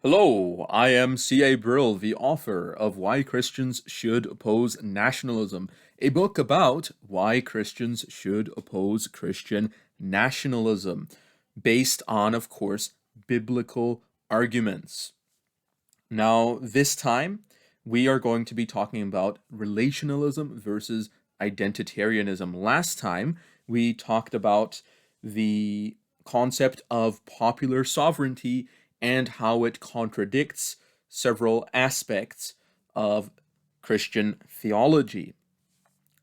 Hello, I am C.A. Brill, the author of Why Christians Should Oppose Nationalism, a book about why Christians should oppose Christian nationalism, based on, of course, biblical arguments. Now, this time, we are going to be talking about relationalism versus identitarianism. Last time, we talked about the concept of popular sovereignty and how it contradicts several aspects of Christian theology.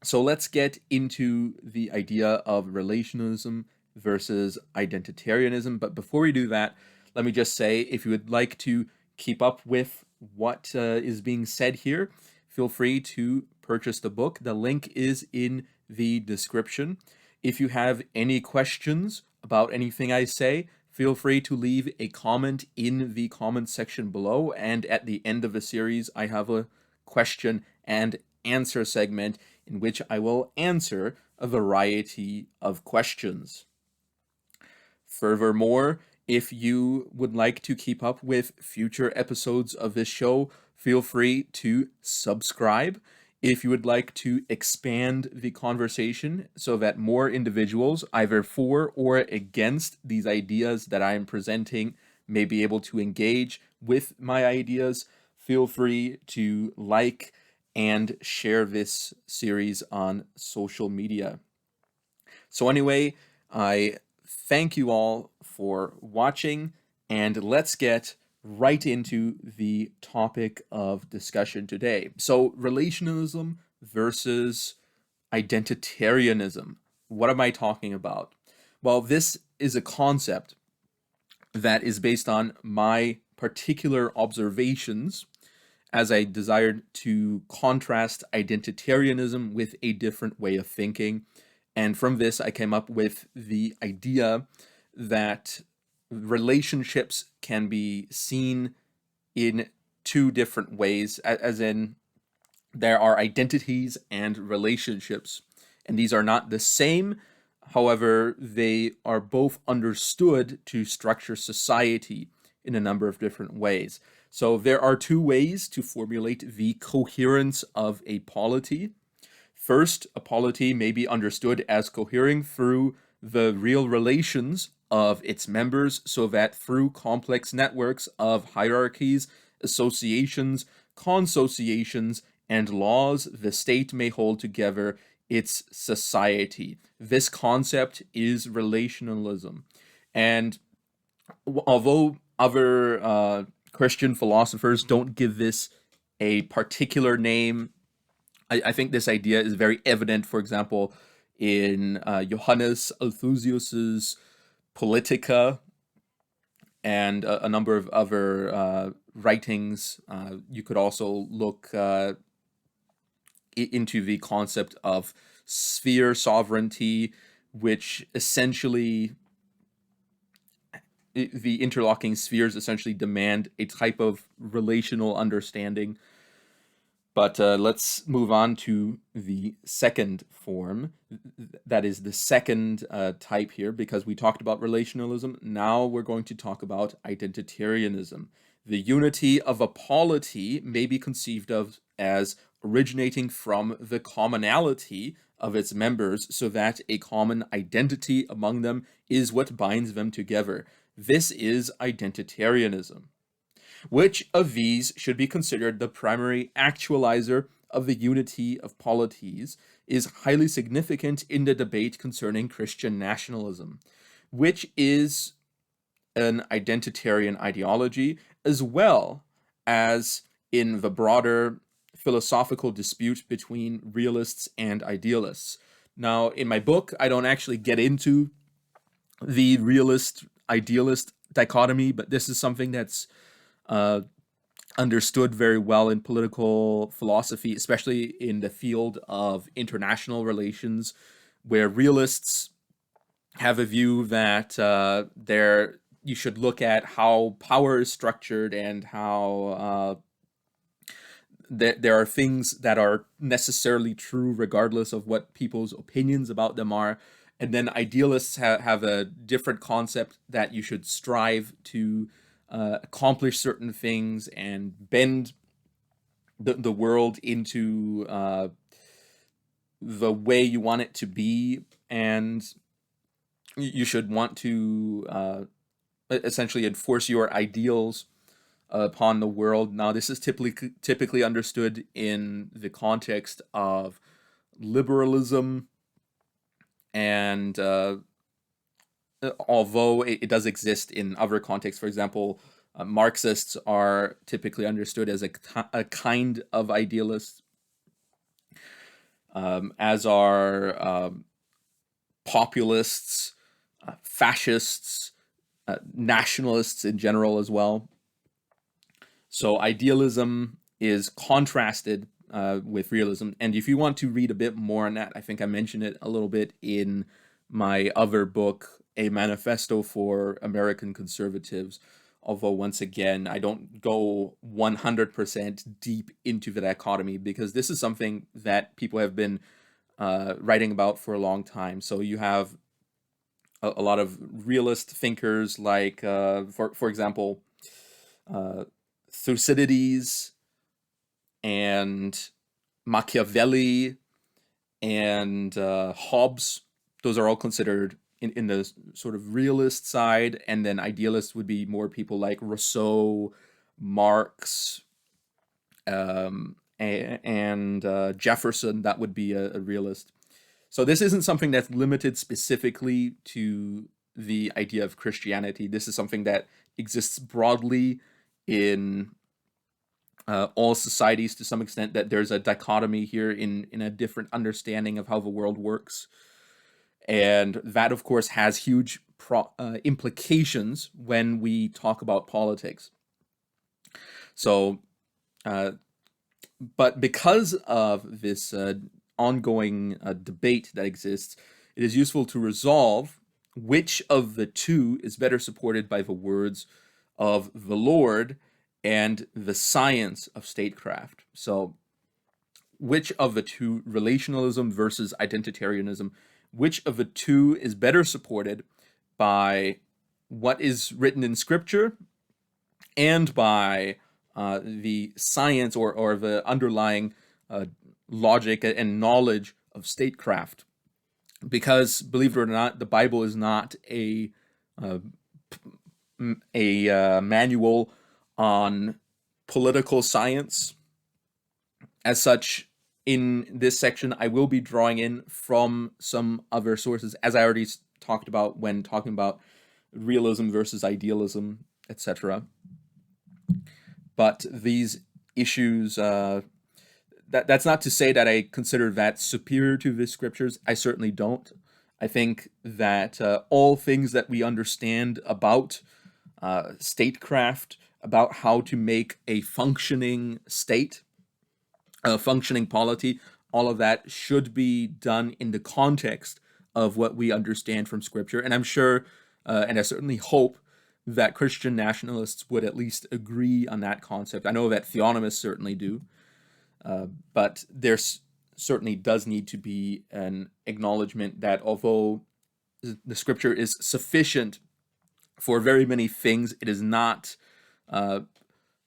So let's get into the idea of relationalism versus identitarianism. But before we do that, let me just say if you would like to keep up with what is being said here, feel free to purchase the book. The link is in the description. If you have any questions about anything I say, feel free to leave a comment in the comment section below. And at the end of the series, I have a question and answer segment in which I will answer a variety of questions. Furthermore, if you would like to keep up with future episodes of this show, feel free to subscribe. If you would like to expand the conversation so that more individuals, either for or against these ideas that I am presenting, may be able to engage with my ideas, feel free to like and share this series on social media. So, anyway, I thank you all for watching, and let's get right into the topic of discussion today. So, relationalism versus identitarianism. What am I talking about? Well, this is a concept that is based on my particular observations as I desired to contrast identitarianism with a different way of thinking. And from this, I came up with the idea that relationships can be seen in two different ways, as in, there are identities and relationships, and these are not the same. However, they are both understood to structure society in a number of different ways. So there are two ways to formulate the coherence of a polity. First, a polity may be understood as cohering through the real relations of its members, so that through complex networks of hierarchies, associations, consociations, and laws, the state may hold together its society. This concept is relationalism. And although other Christian philosophers don't give this a particular name, I think this idea is very evident, for example, in Johannes Althusius's Politica and a number of other writings. You could also look into the concept of sphere sovereignty, which essentially, the interlocking spheres essentially demand a type of relational understanding. But let's move on to the second form. That is the second type here, because we talked about relationalism. Now we're going to talk about identitarianism. The unity of a polity may be conceived of as originating from the commonality of its members, so that a common identity among them is what binds them together. This is identitarianism. Which of these should be considered the primary actualizer of the unity of polities is highly significant in the debate concerning Christian nationalism, which is an identitarian ideology, as well as in the broader philosophical dispute between realists and idealists. Now, in my book, I don't actually get into the realist idealist dichotomy, but this is something that's uh, understood very well in political philosophy, especially in the field of international relations, where realists have a view that you should look at how power is structured and how there are things that are necessarily true regardless of what people's opinions about them are. And then idealists have a different concept, that you should strive to accomplish certain things and bend the world into the way you want it to be, and you should want to essentially enforce your ideals upon the world. Now, this is typically understood in the context of liberalism, and although it does exist in other contexts, for example, Marxists are typically understood as a kind of idealist, as are populists, fascists, nationalists in general as well. So idealism is contrasted with realism. And if you want to read a bit more on that, I think I mentioned it a little bit in my other book, A Manifesto for American Conservatives. Although, once again, I don't go 100% deep into the dichotomy, because this is something that people have been writing about for a long time. So you have a lot of realist thinkers like, for example, Thucydides and Machiavelli and Hobbes. Those are all considered in the sort of realist side, and then idealists would be more people like Rousseau, Marx, and Jefferson. That would be a realist. So this isn't something that's limited specifically to the idea of Christianity. This is something that exists broadly in all societies to some extent, that there's a dichotomy here in a different understanding of how the world works. And that, of course, has huge implications when we talk about politics. So, but because of this ongoing debate that exists, it is useful to resolve which of the two is better supported by the words of the Lord and the science of statecraft. So, which of the two, relationalism versus identitarianism, which of the two is better supported by what is written in Scripture and by the science or the underlying logic and knowledge of statecraft? Because, believe it or not, the Bible is not a manual on political science. As such, in this section, I will be drawing in from some other sources, as I already talked about when talking about realism versus idealism, etc. But these issues, that's not to say that I consider that superior to the scriptures. I certainly don't. I think that all things that we understand about statecraft, about how to make a functioning state, a functioning polity, all of that should be done in the context of what we understand from Scripture. And I'm sure, and I certainly hope, that Christian nationalists would at least agree on that concept. I know that theonomists certainly do, but there certainly does need to be an acknowledgement that although the Scripture is sufficient for very many things, it is not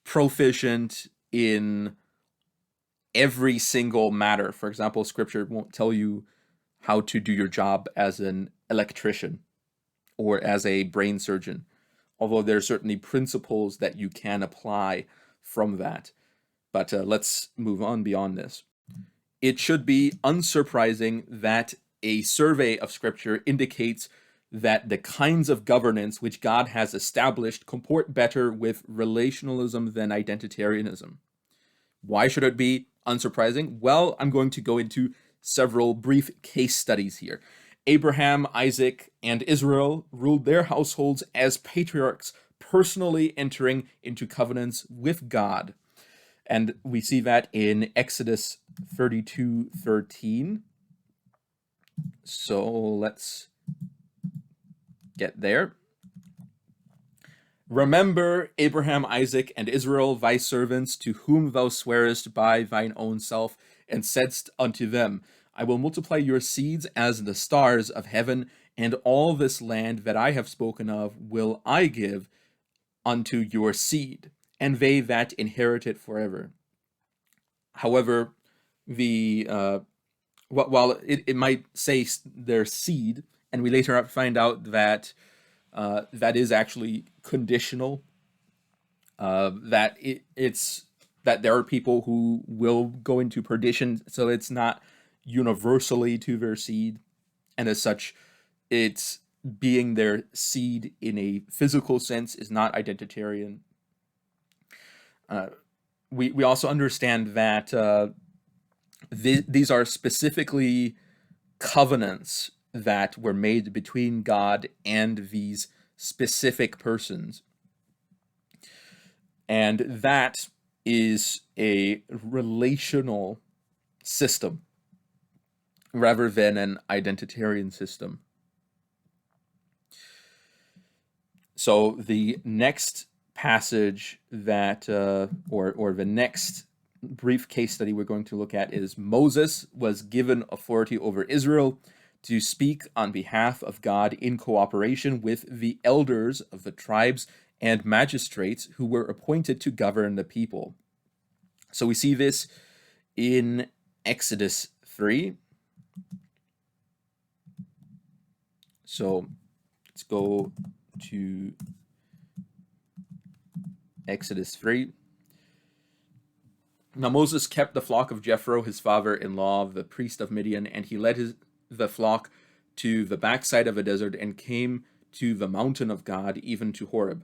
proficient in every single matter. For example, Scripture won't tell you how to do your job as an electrician or as a brain surgeon, although there are certainly principles that you can apply from that. But let's move on beyond this. It should be unsurprising that a survey of Scripture indicates that the kinds of governance which God has established comport better with relationalism than identitarianism. Why should it be unsurprising? Well, I'm going to go into several brief case studies here. Abraham, Isaac, and Israel ruled their households as patriarchs, personally entering into covenants with God. And we see that in Exodus 32:13. So let's get there. Remember Abraham, Isaac, and Israel, thy servants, to whom thou swearest by thine own self, and saidst unto them, I will multiply your seeds as the stars of heaven, and all this land that I have spoken of will I give unto your seed, and they that inherit it forever. However, the while it might say their seed, and we later find out that that is actually conditional, that it's that there are people who will go into perdition, so it's not universally to their seed, and as such, it's being their seed in a physical sense is not identitarian. We also understand that these are specifically covenants that were made between God and these specific persons. And that is a relational system rather than an identitarian system. So the next passage that, or the next brief case study we're going to look at is Moses was given authority over Israel to speak on behalf of God in cooperation with the elders of the tribes and magistrates who were appointed to govern the people. So we see this in Exodus 3. So let's go to Exodus 3. Now Moses kept the flock of Jethro, his father-in-law, the priest of Midian, and he led the flock to the backside of a desert and came to the mountain of God, even to Horeb.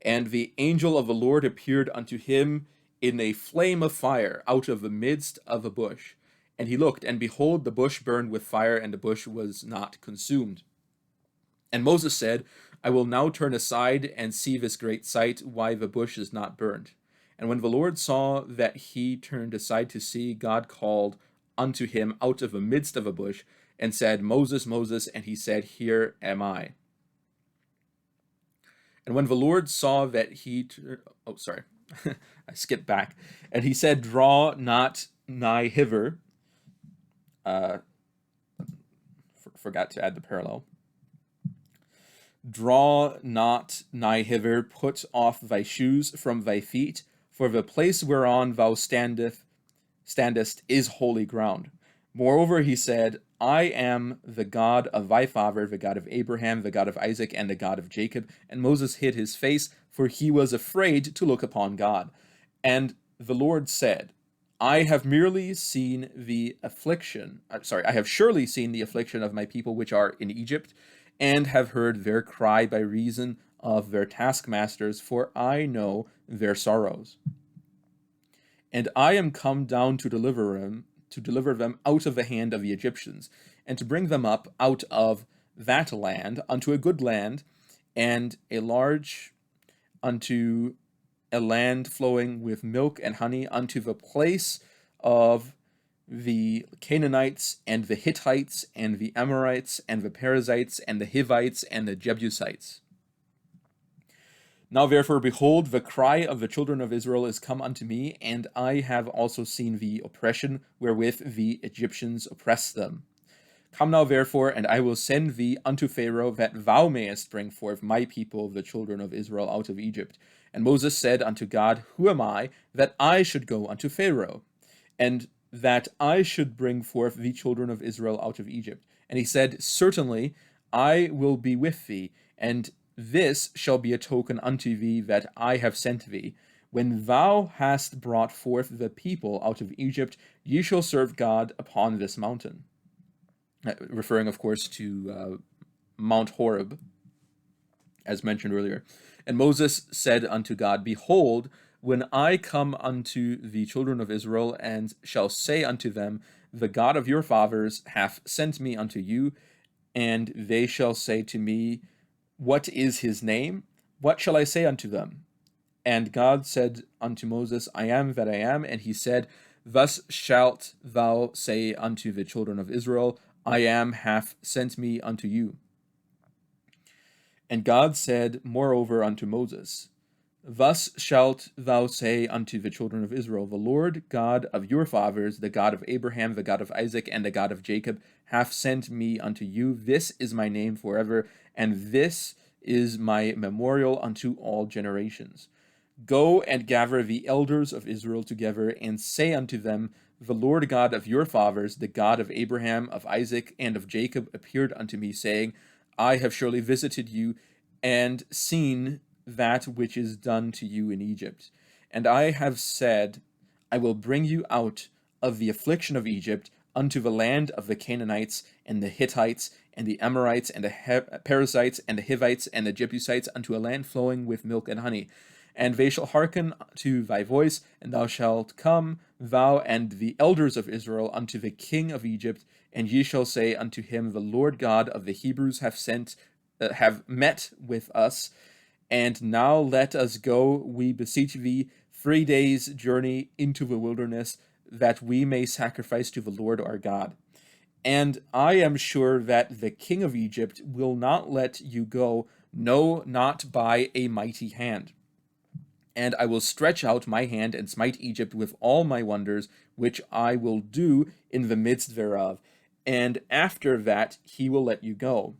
And the angel of the Lord appeared unto him in a flame of fire out of the midst of a bush. And he looked, and behold, the bush burned with fire, and the bush was not consumed. And Moses said, I will now turn aside and see this great sight, why the bush is not burned. And when the Lord saw that he turned aside to see, God called unto him out of the midst of a bush, and said, Moses, Moses, and he said, Here am I. And when the Lord saw that he, I skipped back, and he said, Draw not nigh hither. Forgot to add the parallel. Draw not nigh hither, put off thy shoes from thy feet, for the place whereon thou standest is holy ground. Moreover, he said, I am the God of thy father, the God of Abraham, the God of Isaac, and the God of Jacob. And Moses hid his face, for he was afraid to look upon God. And the Lord said, I have surely seen the affliction of my people which are in Egypt, and have heard their cry by reason of their taskmasters, for I know their sorrows. And I am come down to deliver them out of the hand of the Egyptians, and to bring them up out of that land unto a good land, and unto a land flowing with milk and honey, unto the place of the Canaanites, and the Hittites, and the Amorites, and the Perizzites, and the Hivites, and the Jebusites. Now therefore, behold, the cry of the children of Israel is come unto me, and I have also seen the oppression wherewith the Egyptians oppress them. Come now therefore, and I will send thee unto Pharaoh, that thou mayest bring forth my people, the children of Israel, out of Egypt. And Moses said unto God, Who am I, that I should go unto Pharaoh, and that I should bring forth the children of Israel out of Egypt? And he said, Certainly I will be with thee, and this shall be a token unto thee that I have sent thee. When thou hast brought forth the people out of Egypt, ye shall serve God upon this mountain. Referring, of course, to Mount Horeb, as mentioned earlier. And Moses said unto God, Behold, when I come unto the children of Israel, and shall say unto them, The God of your fathers hath sent me unto you, and they shall say to me, What is his name? What shall I say unto them? And God said unto Moses, I am that I am. And he said, Thus shalt thou say unto the children of Israel, I am hath sent me unto you. And God said moreover unto Moses, Thus shalt thou say unto the children of Israel, The Lord God of your fathers, the God of Abraham, the God of Isaac, and the God of Jacob, hath sent me unto you. This is my name forever, and this is my memorial unto all generations. Go and gather the elders of Israel together, and say unto them, The Lord God of your fathers, the God of Abraham, of Isaac, and of Jacob, appeared unto me, saying, I have surely visited you, and seen that which is done to you in Egypt. And I have said, I will bring you out of the affliction of Egypt unto the land of the Canaanites, and the Hittites, and the Amorites, and the Perizzites, and the Hivites, and the Jebusites, unto a land flowing with milk and honey. And they shall hearken to thy voice, and thou shalt come, thou and the elders of Israel, unto the king of Egypt, and ye shall say unto him, The Lord God of the Hebrews have met with us, and now let us go, we beseech thee, 3 days' journey into the wilderness, that we may sacrifice to the Lord our God. And I am sure that the king of Egypt will not let you go, no, not by a mighty hand. And I will stretch out my hand and smite Egypt with all my wonders, which I will do in the midst thereof. And after that he will let you go.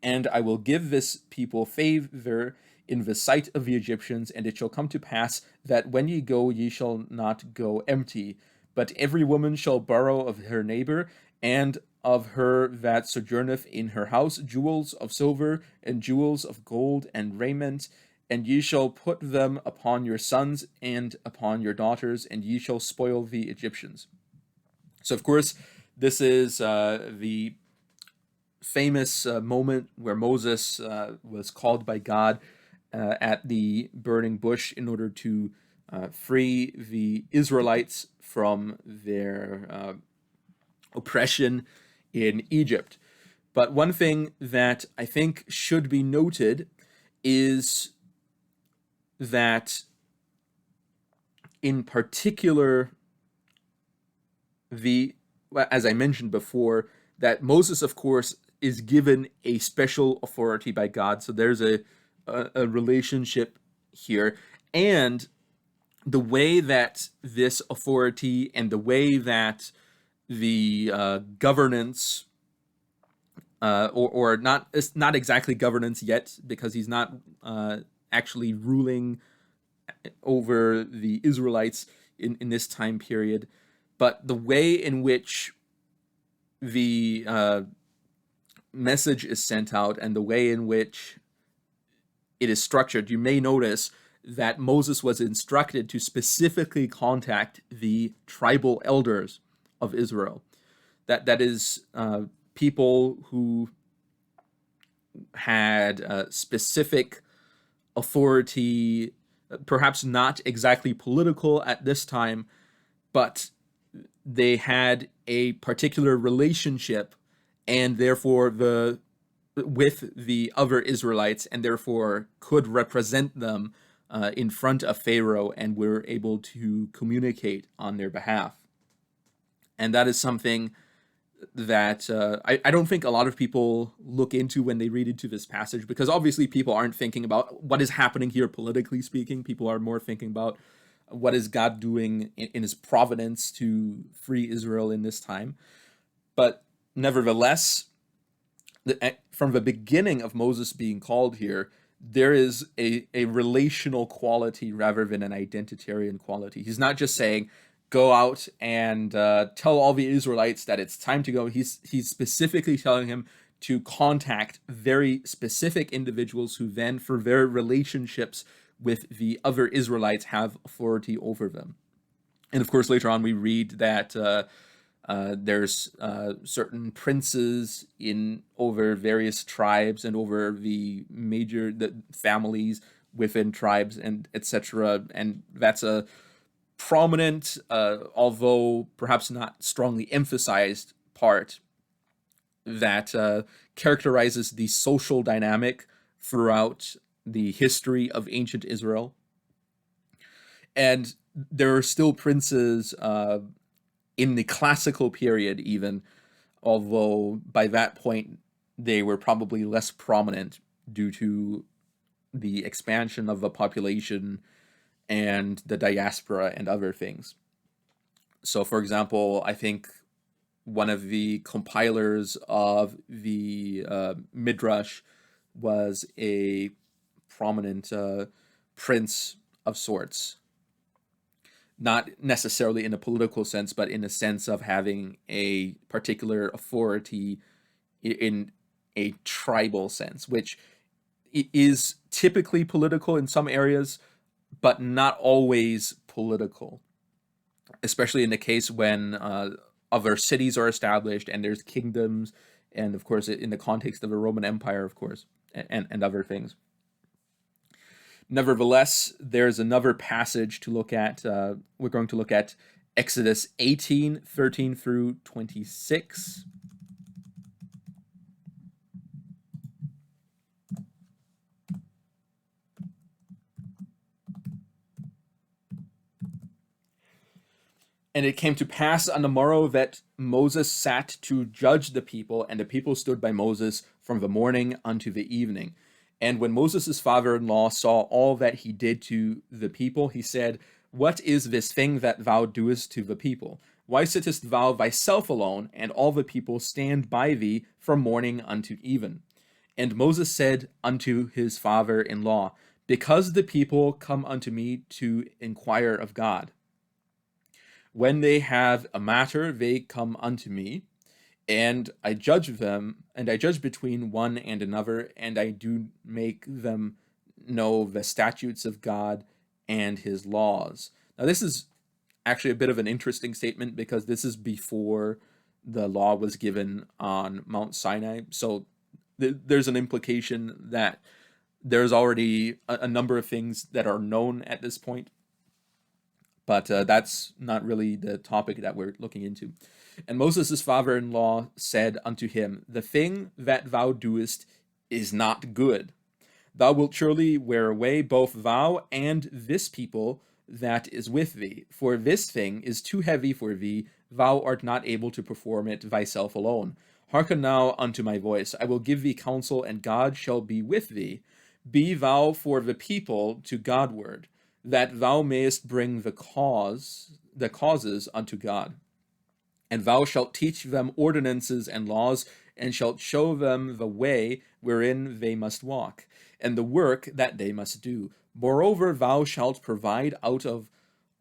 And I will give this people favor in the sight of the Egyptians, and it shall come to pass that when ye go, ye shall not go empty, but every woman shall borrow of her neighbor, and of her that sojourneth in her house, jewels of silver, and jewels of gold, and raiment, and ye shall put them upon your sons and upon your daughters, and ye shall spoil the Egyptians. So, of course, this is the famous moment where Moses was called by God at the burning bush in order to free the Israelites from their oppression in Egypt. But one thing that I think should be noted is that, in particular, as I mentioned before, that Moses, of course, is given a special authority by God. So there's a relationship here. And the way that this authority and the way that the governance, or not, it's not exactly governance yet, because he's not actually ruling over the Israelites in this time period, but the way in which the message is sent out and the way in which it is structured, you may notice that Moses was instructed to specifically contact the tribal elders of Israel. That is people who had specific authority, perhaps not exactly political at this time, but they had a particular relationship, and therefore with the other Israelites, and therefore could represent them in front of Pharaoh, and were able to communicate on their behalf. And that is something that I don't think a lot of people look into when they read into this passage, because obviously people aren't thinking about what is happening here politically speaking. People are more thinking about what is God doing in his providence to free Israel in this time. But nevertheless, from the beginning of Moses being called here, there is a relational quality rather than an identitarian quality. He's not just saying, go out and tell all the Israelites that it's time to go. He's specifically telling him to contact very specific individuals who then, for their relationships with the other Israelites, have authority over them. And of course, later on we read that there's certain princes over various tribes and over the families within tribes, and etc. And that's a prominent, although perhaps not strongly emphasized, part that characterizes the social dynamic throughout the history of ancient Israel. And there are still princes in the classical period even, although by that point they were probably less prominent due to the expansion of the population and the diaspora and other things. So, for example, I think one of the compilers of the Midrash was a prominent prince of sorts, not necessarily in a political sense, but in a sense of having a particular authority in a tribal sense, which is typically political in some areas, but not always political, especially in the case when other cities are established and there's kingdoms, and of course, in the context of the Roman Empire, of course, and other things. Nevertheless, there's another passage to look at. We're going to look at Exodus 18:13 through 26. And it came to pass on the morrow that Moses sat to judge the people, and the people stood by Moses from the morning unto the evening. And when Moses' father-in-law saw all that he did to the people, he said, What is this thing that thou doest to the people? Why sittest thou thyself alone, and all the people stand by thee from morning unto even? And Moses said unto his father-in-law, Because the people come unto me to inquire of God. When they have a matter, they come unto me, and I judge them, and I judge between one and another, and I do make them know the statutes of God and his laws. Now, this is actually a bit of an interesting statement because this is before the law was given on Mount Sinai. So there's an implication that there's already a number of things that are known at this point, but that's not really the topic that we're looking into. And Moses' father-in-law said unto him, The thing that thou doest is not good. Thou wilt surely wear away both thou and this people that is with thee. For this thing is too heavy for thee. Thou art not able to perform it thyself alone. Hearken now unto my voice. I will give thee counsel, and God shall be with thee. Be thou for the people to Godward, that thou mayest bring the causes unto God. And thou shalt teach them ordinances and laws, and shalt show them the way wherein they must walk, and the work that they must do. Moreover, thou shalt provide out of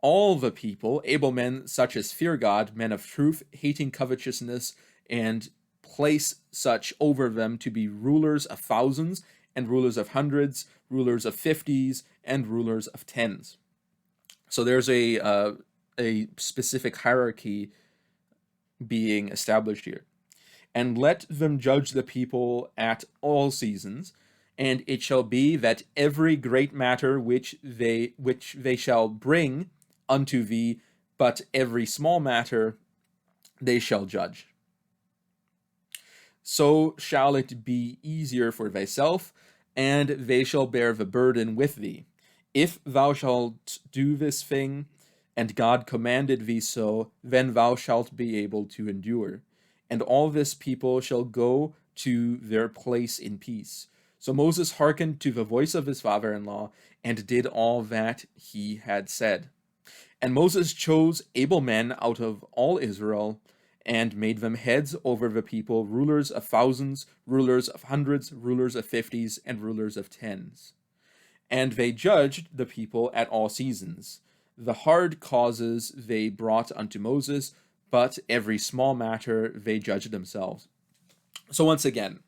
all the people able men such as fear God, men of truth, hating covetousness, and place such over them to be rulers of thousands, and rulers of hundreds, rulers of fifties, and rulers of tens. So there's a specific hierarchy being established here. And let them judge the people at all seasons, and it shall be that every great matter which they shall bring unto thee, but every small matter they shall judge. So shall it be easier for thyself, and they shall bear the burden with thee. If thou shalt do this thing, and God commanded thee so, then thou shalt be able to endure. And all this people shall go to their place in peace. So Moses hearkened to the voice of his father-in-law, and did all that he had said. And Moses chose able men out of all Israel, and made them heads over the people, rulers of thousands, rulers of hundreds, rulers of fifties, and rulers of tens. And they judged the people at all seasons. The hard causes they brought unto Moses, but every small matter they judged themselves. So once again,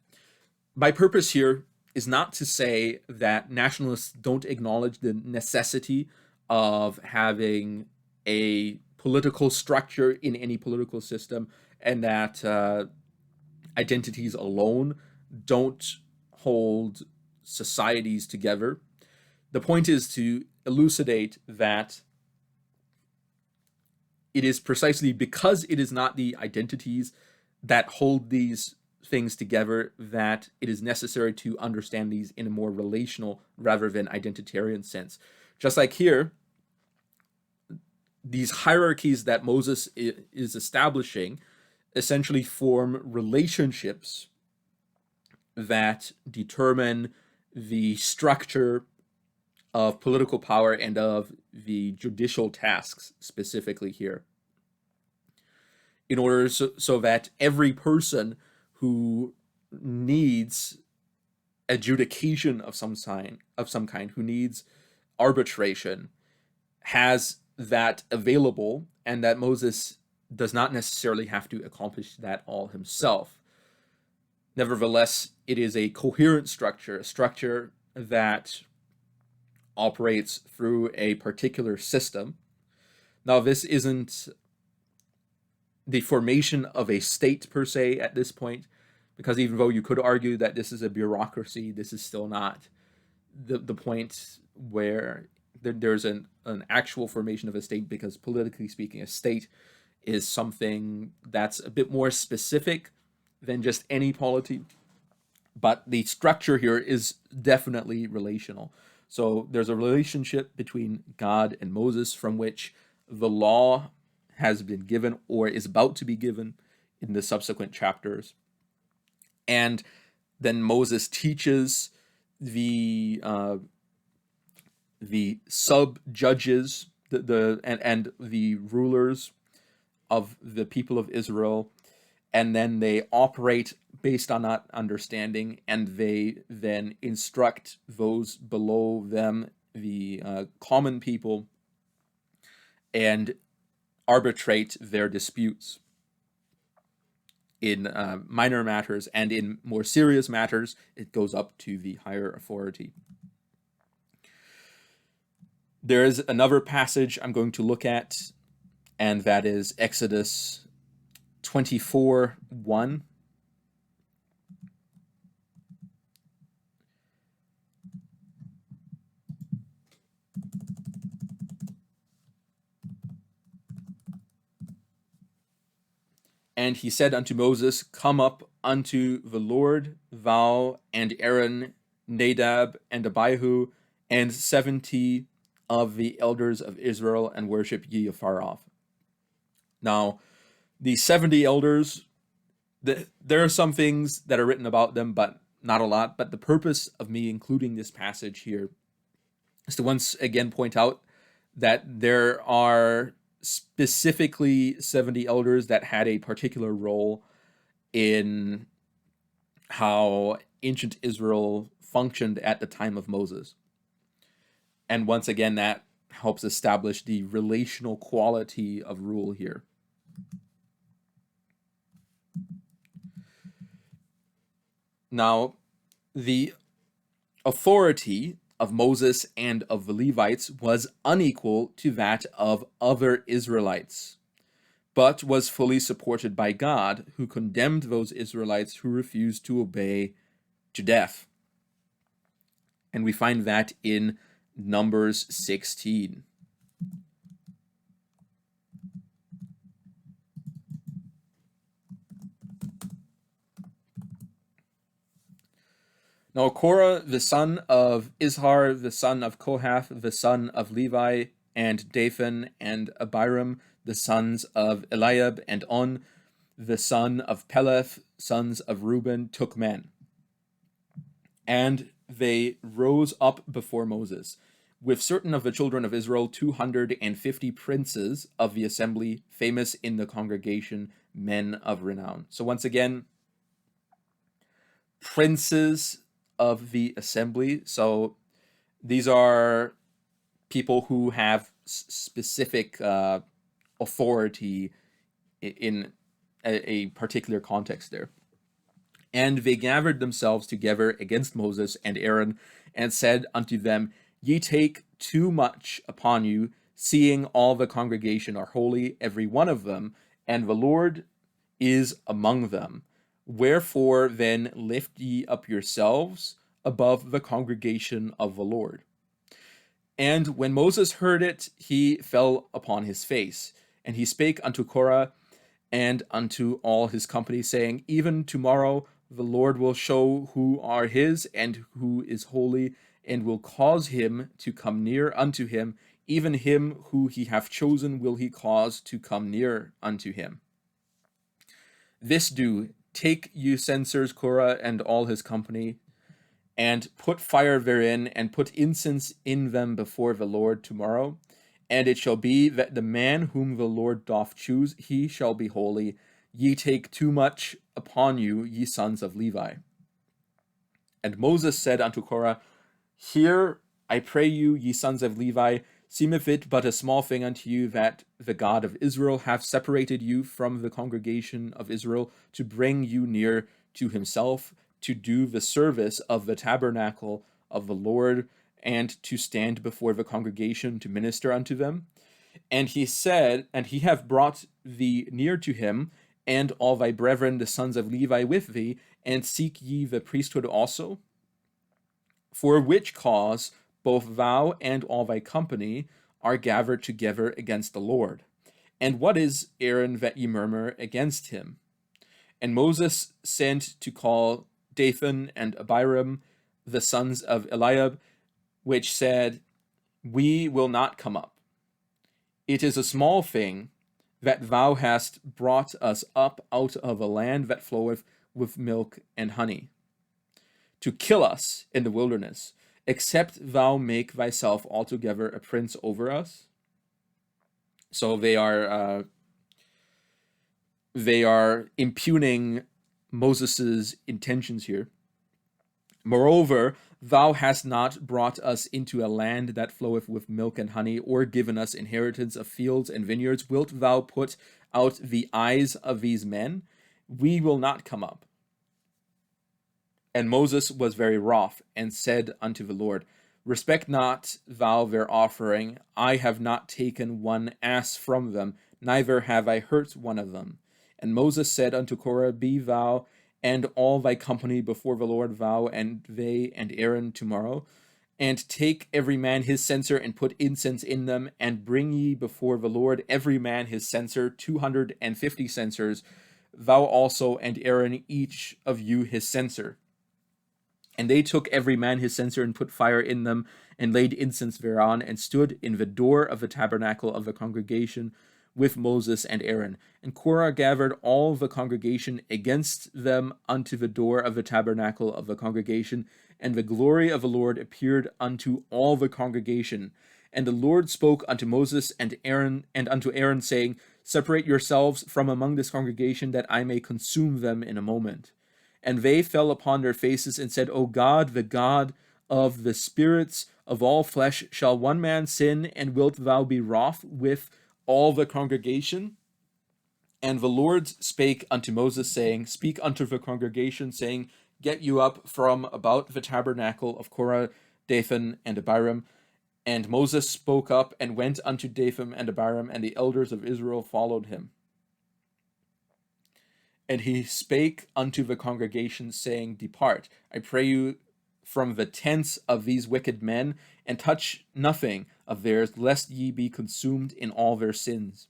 my purpose here is not to say that nationalists don't acknowledge the necessity of having a political structure in any political system, and that identities alone don't hold societies together. The point is to elucidate that it is precisely because it is not the identities that hold these things together that it is necessary to understand these in a more relational rather than identitarian sense. Just like here, these hierarchies that Moses is establishing essentially form relationships that determine the structure of political power and of the judicial tasks specifically here, in order so that every person who needs adjudication of some kind, who needs arbitration, has that available, and that Moses does not necessarily have to accomplish that all himself. Nevertheless, it is a coherent structure, a structure that operates through a particular system. Now, this isn't the formation of a state per se at this point, because even though you could argue that this is a bureaucracy, this is still not the point where there's an actual formation of a state, because politically speaking, a state is something that's a bit more specific than just any polity. But the structure here is definitely relational. So there's a relationship between God and Moses from which the law has been given or is about to be given in the subsequent chapters. And then Moses teaches the sub judges, and the rulers of the people of Israel, and then they operate based on that understanding, and they then instruct those below them, the common people, and arbitrate their disputes in minor matters, and in more serious matters, it goes up to the higher authority. There is another passage I'm going to look at, and that is Exodus 24:1. And he said unto Moses, Come up unto the Lord, thou and Aaron, Nadab and Abihu, and 70 of the elders of Israel, and worship ye afar off. Now, the 70 elders, there are some things that are written about them, but not a lot. But the purpose of me including this passage here is to once again point out that there are specifically 70 elders that had a particular role in how ancient Israel functioned at the time of Moses. And once again, that helps establish the relational quality of rule here. Now, the authority of Moses and of the Levites was unequal to that of other Israelites, but was fully supported by God, who condemned those Israelites who refused to obey to death. And we find that in Numbers 16. Now Korah, the son of Izhar, the son of Kohath, the son of Levi, and Dathan and Abiram, the sons of Eliab, and On, the son of Peleth, sons of Reuben, took men. And they rose up before Moses, with certain of the children of Israel, 250 princes of the assembly, famous in the congregation, men of renown. So once again, princes of the assembly. So these are people who have specific authority in a particular context there. And they gathered themselves together against Moses and Aaron, and said unto them, Ye take too much upon you, seeing all the congregation are holy, every one of them, and the Lord is among them. Wherefore then lift ye up yourselves above the congregation of the Lord. And when Moses heard it, he fell upon his face. And he spake unto Korah and unto all his company, saying, Even tomorrow the Lord will show who are his, and who is holy, and will cause him to come near unto him. Even him who he hath chosen will he cause to come near unto him. This do, take you censers, Korah and all his company, and put fire therein, and put incense in them before the Lord tomorrow. And it shall be that the man whom the Lord doth choose, he shall be holy. Ye take too much upon you, ye sons of Levi. And Moses said unto Korah, Hear, I pray you, ye sons of Levi, seemeth it but a small thing unto you that the God of Israel hath separated you from the congregation of Israel to bring you near to himself, to do the service of the tabernacle of the Lord, and to stand before the congregation to minister unto them? And he said, and he hath brought thee near to him, and all thy brethren the sons of Levi with thee, and seek ye the priesthood also? For which cause both thou and all thy company are gathered together against the Lord. And what is Aaron that ye murmur against him? And Moses sent to call Dathan and Abiram, the sons of Eliab, which said, We will not come up. It is a small thing that thou hast brought us up out of a land that floweth with milk and honey, to kill us in the wilderness, except thou make thyself altogether a prince over us. So they are impugning Moses's intentions here. Moreover, thou hast not brought us into a land that floweth with milk and honey, or given us inheritance of fields and vineyards. Wilt thou put out the eyes of these men? We will not come up. And Moses was very wroth, and said unto the Lord, Respect not thou their offering. I have not taken one ass from them, neither have I hurt one of them. And Moses said unto Korah, Be thou and all thy company before the Lord, thou and they and Aaron tomorrow, and take every man his censer, and put incense in them, and bring ye before the Lord every man his censer, 250 censers, thou also and Aaron each of you his censer. And they took every man his censer, and put fire in them, and laid incense thereon, and stood in the door of the tabernacle of the congregation with Moses and Aaron. And Korah gathered all the congregation against them unto the door of the tabernacle of the congregation, and the glory of the Lord appeared unto all the congregation. And the Lord spoke unto Moses and Aaron, and unto Aaron, saying, Separate yourselves from among this congregation, that I may consume them in a moment. And they fell upon their faces, and said, O God, the God of the spirits of all flesh, shall one man sin, and wilt thou be wroth with all the congregation? And the Lord spake unto Moses, saying, Speak unto the congregation, saying, Get you up from about the tabernacle of Korah, Dathan, and Abiram. And Moses spoke up, and went unto Dathan and Abiram, and the elders of Israel followed him. And he spake unto the congregation, saying, Depart, I pray you, from the tents of these wicked men, and touch nothing of theirs, lest ye be consumed in all their sins.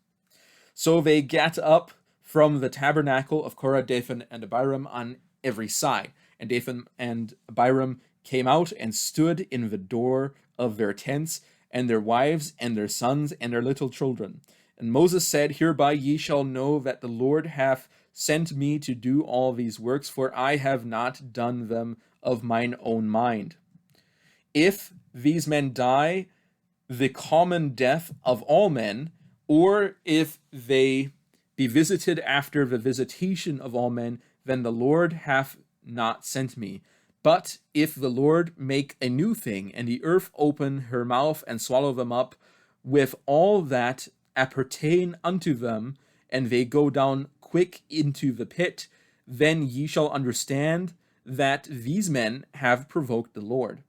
So they gat up from the tabernacle of Korah, Dathan, and Abiram on every side. And Dathan and Abiram came out and stood in the door of their tents, and their wives, and their sons, and their little children. And Moses said, Hereby ye shall know that the Lord hath sent me to do all these works, for I have not done them of mine own mind. If these men die the common death of all men, or if they be visited after the visitation of all men, then the Lord hath not sent me. But if the Lord make a new thing, and the earth open her mouth and swallow them up with all that appertain unto them, and they go down quick into the pit, then ye shall understand that these men have provoked the Lord.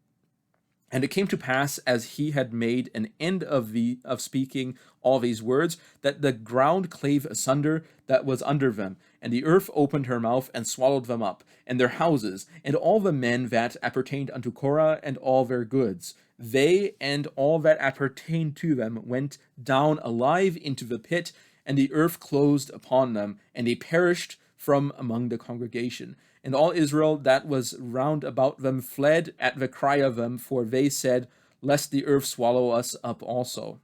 And it came to pass, as he had made an end of speaking all these words, that the ground clave asunder that was under them, and the earth opened her mouth and swallowed them up, and their houses, and all the men that appertained unto Korah, and all their goods. They and all that appertained to them went down alive into the pit, and the earth closed upon them, and they perished from among the congregation. And all Israel that was round about them fled at the cry of them, for they said, Lest the earth swallow us up also.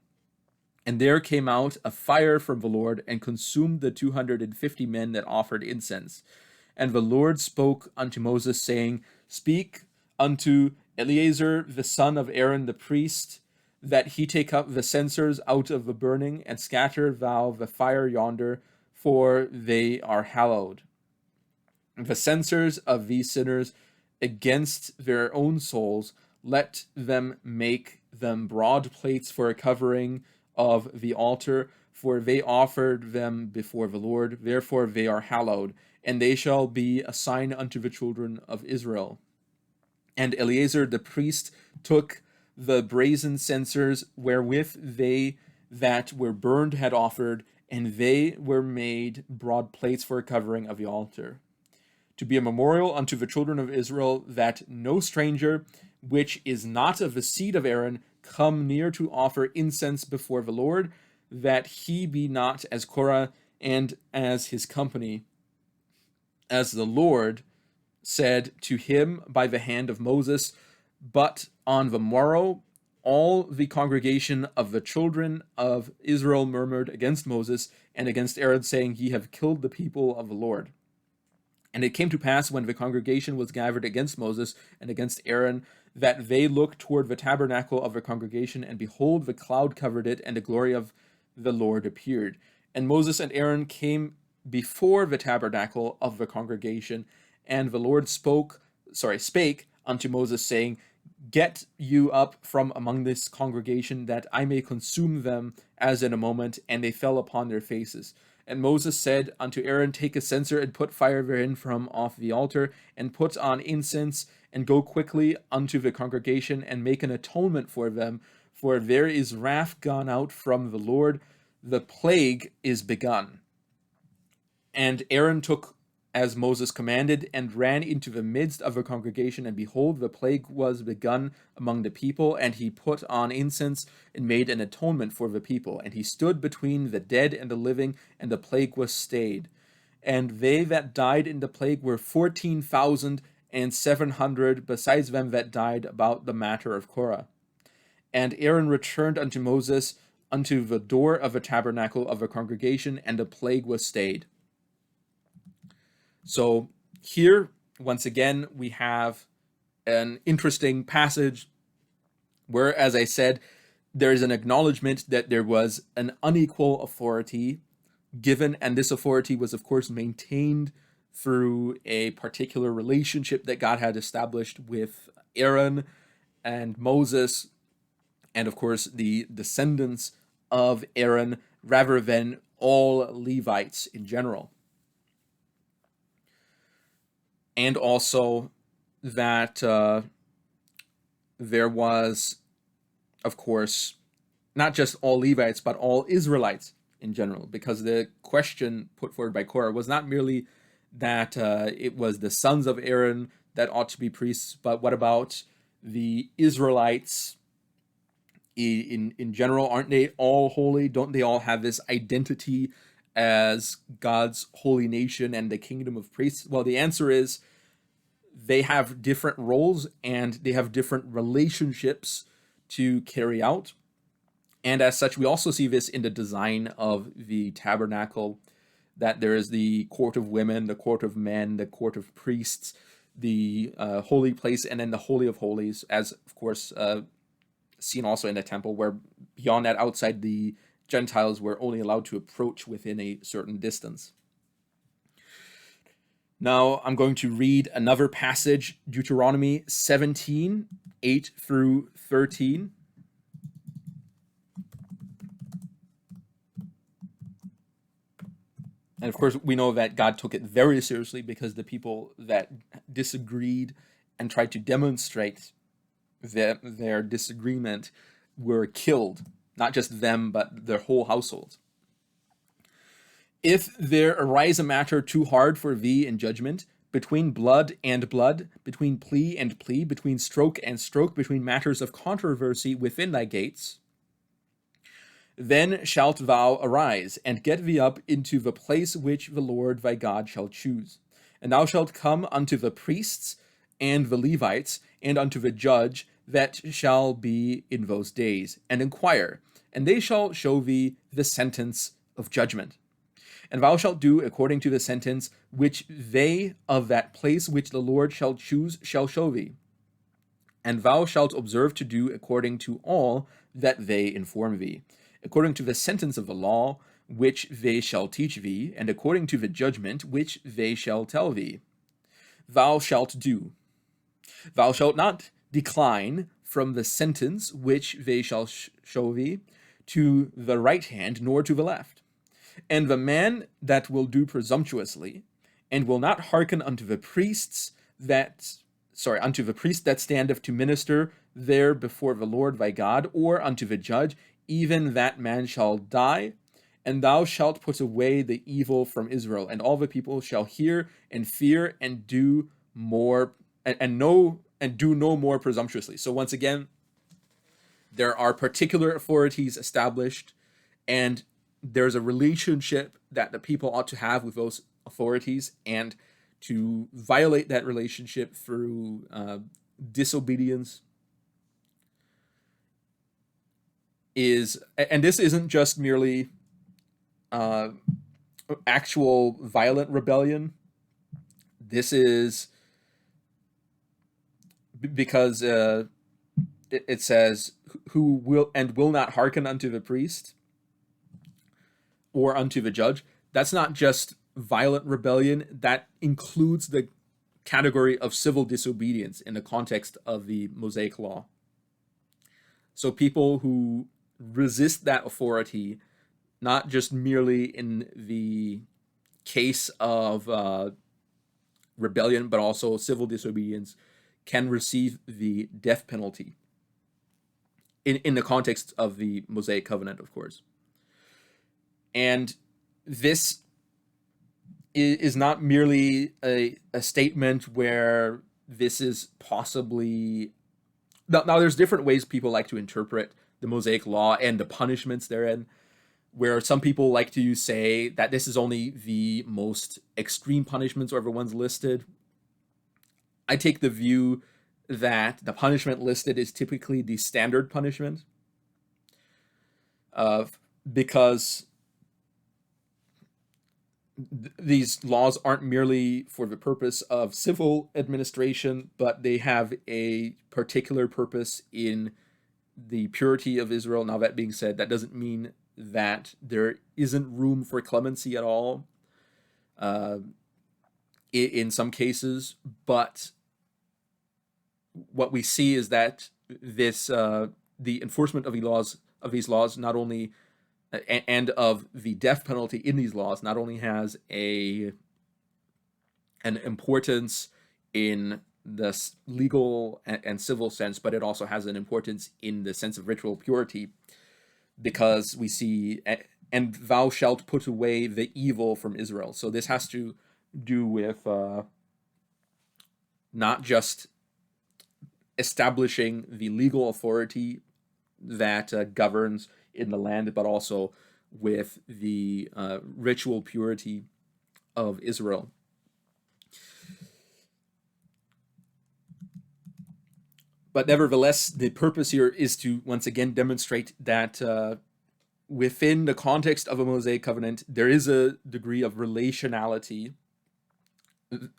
And there came out a fire from the Lord, and consumed the 250 men that offered incense. And the Lord spoke unto Moses, saying, Speak unto Eleazar the son of Aaron the priest, that he take up the censers out of the burning, and scatter thou the fire yonder, for they are hallowed. The censers of these sinners against their own souls, let them make them broad plates for a covering of the altar, for they offered them before the Lord, therefore they are hallowed, and they shall be a sign unto the children of Israel. And Eleazar the priest took the brazen censers wherewith they that were burned had offered, and they were made broad plates for a covering of the altar, to be a memorial unto the children of Israel, that no stranger which is not of the seed of Aaron come near to offer incense before the Lord, that he be not as Korah and as his company, as the Lord said to him by the hand of Moses. But on the morrow all the congregation of the children of Israel murmured against Moses and against Aaron, saying, Ye have killed the people of the Lord. And it came to pass, when the congregation was gathered against Moses and against Aaron, that they looked toward the tabernacle of the congregation, and behold, the cloud covered it, and the glory of the Lord appeared. And Moses and Aaron came before the tabernacle of the congregation, and the Lord spake unto Moses, saying, Get you up from among this congregation, that I may consume them as in a moment. And they fell upon their faces. And Moses said unto Aaron, Take a censer, and put fire therein from off the altar, and put on incense, and go quickly unto the congregation, and make an atonement for them, for there is wrath gone out from the Lord, the plague is begun. And Aaron took as Moses commanded, and ran into the midst of the congregation, and behold, the plague was begun among the people, and he put on incense, and made an atonement for the people. And he stood between the dead and the living, and the plague was stayed. And they that died in the plague were 14,700, besides them that died about the matter of Korah. And Aaron returned unto Moses unto the door of the tabernacle of the congregation, and the plague was stayed. So here, once again, we have an interesting passage where, as I said, there is an acknowledgement that there was an unequal authority given, and this authority was, of course, maintained through a particular relationship that God had established with Aaron and Moses, and, of course, the descendants of Aaron, rather than all Levites in general. And also that there was, of course, not just all Levites, but all Israelites in general, because the question put forward by Korah was not merely that it was the sons of Aaron that ought to be priests, but what about the Israelites in general? Aren't they all holy? Don't they all have this identity as God's holy nation and the kingdom of priests? Well, the answer is they have different roles and they have different relationships to carry out. And as such, we also see this in the design of the tabernacle, that there is the court of women, the court of men, the court of priests, the holy place, and then the holy of holies, as, of course, seen also in the temple, where beyond that, outside, the Gentiles were only allowed to approach within a certain distance. Now I'm going to read another passage, Deuteronomy 17, 8 through 13. And of course, we know that God took it very seriously, because the people that disagreed and tried to demonstrate their disagreement were killed. Not just them, but their whole household. If there arise a matter too hard for thee in judgment, between blood and blood, between plea and plea, between stroke and stroke, between matters of controversy within thy gates, then shalt thou arise, and get thee up into the place which the Lord thy God shall choose. And thou shalt come unto the priests and the Levites, and unto the judge that shall be in those days, and inquire, and they shall show thee the sentence of judgment. And thou shalt do according to the sentence which they of that place which the Lord shall choose shall show thee. And thou shalt observe to do according to all that they inform thee, according to the sentence of the law which they shall teach thee, and according to the judgment which they shall tell thee. Thou shalt do. Thou shalt not decline from the sentence which they shall show thee to the right hand nor to the left. And the man that will do presumptuously, and will not hearken unto the priests that unto the priest that standeth to minister there before the Lord thy God, or unto the judge, even that man shall die. And thou shalt put away the evil from Israel, and all the people shall hear and fear and do more and know and do no more presumptuously. So once again, there are particular authorities established, and there's a relationship that the people ought to have with those authorities, and to violate that relationship through disobedience and this isn't just merely actual violent rebellion. This is because it says, who will not hearken unto the priest or unto the judge. That's not just violent rebellion. That includes the category of civil disobedience in the context of the Mosaic Law. So people who resist that authority, not just merely in the case of rebellion, but also civil disobedience, can receive the death penalty in the context of the Mosaic Covenant, of course. And this is not merely a statement where this is possibly... Now, there's different ways people like to interpret the Mosaic Law and the punishments therein, where some people like to say that this is only the most extreme punishments or the ones listed. I take the view that the punishment listed is typically the standard punishment, because these laws aren't merely for the purpose of civil administration, but they have a particular purpose in the purity of Israel. Now, that being said, that doesn't mean that there isn't room for clemency at all in some cases, but what we see is that this the enforcement of these laws not only and of the death penalty in these laws not only has an importance in the legal and civil sense, but it also has an importance in the sense of ritual purity, because we see, and thou shalt put away the evil from Israel. So this has to do with not just establishing the legal authority that governs in the land, but also with the ritual purity of Israel. But nevertheless, the purpose here is to once again demonstrate that within the context of a Mosaic covenant, there is a degree of relationality,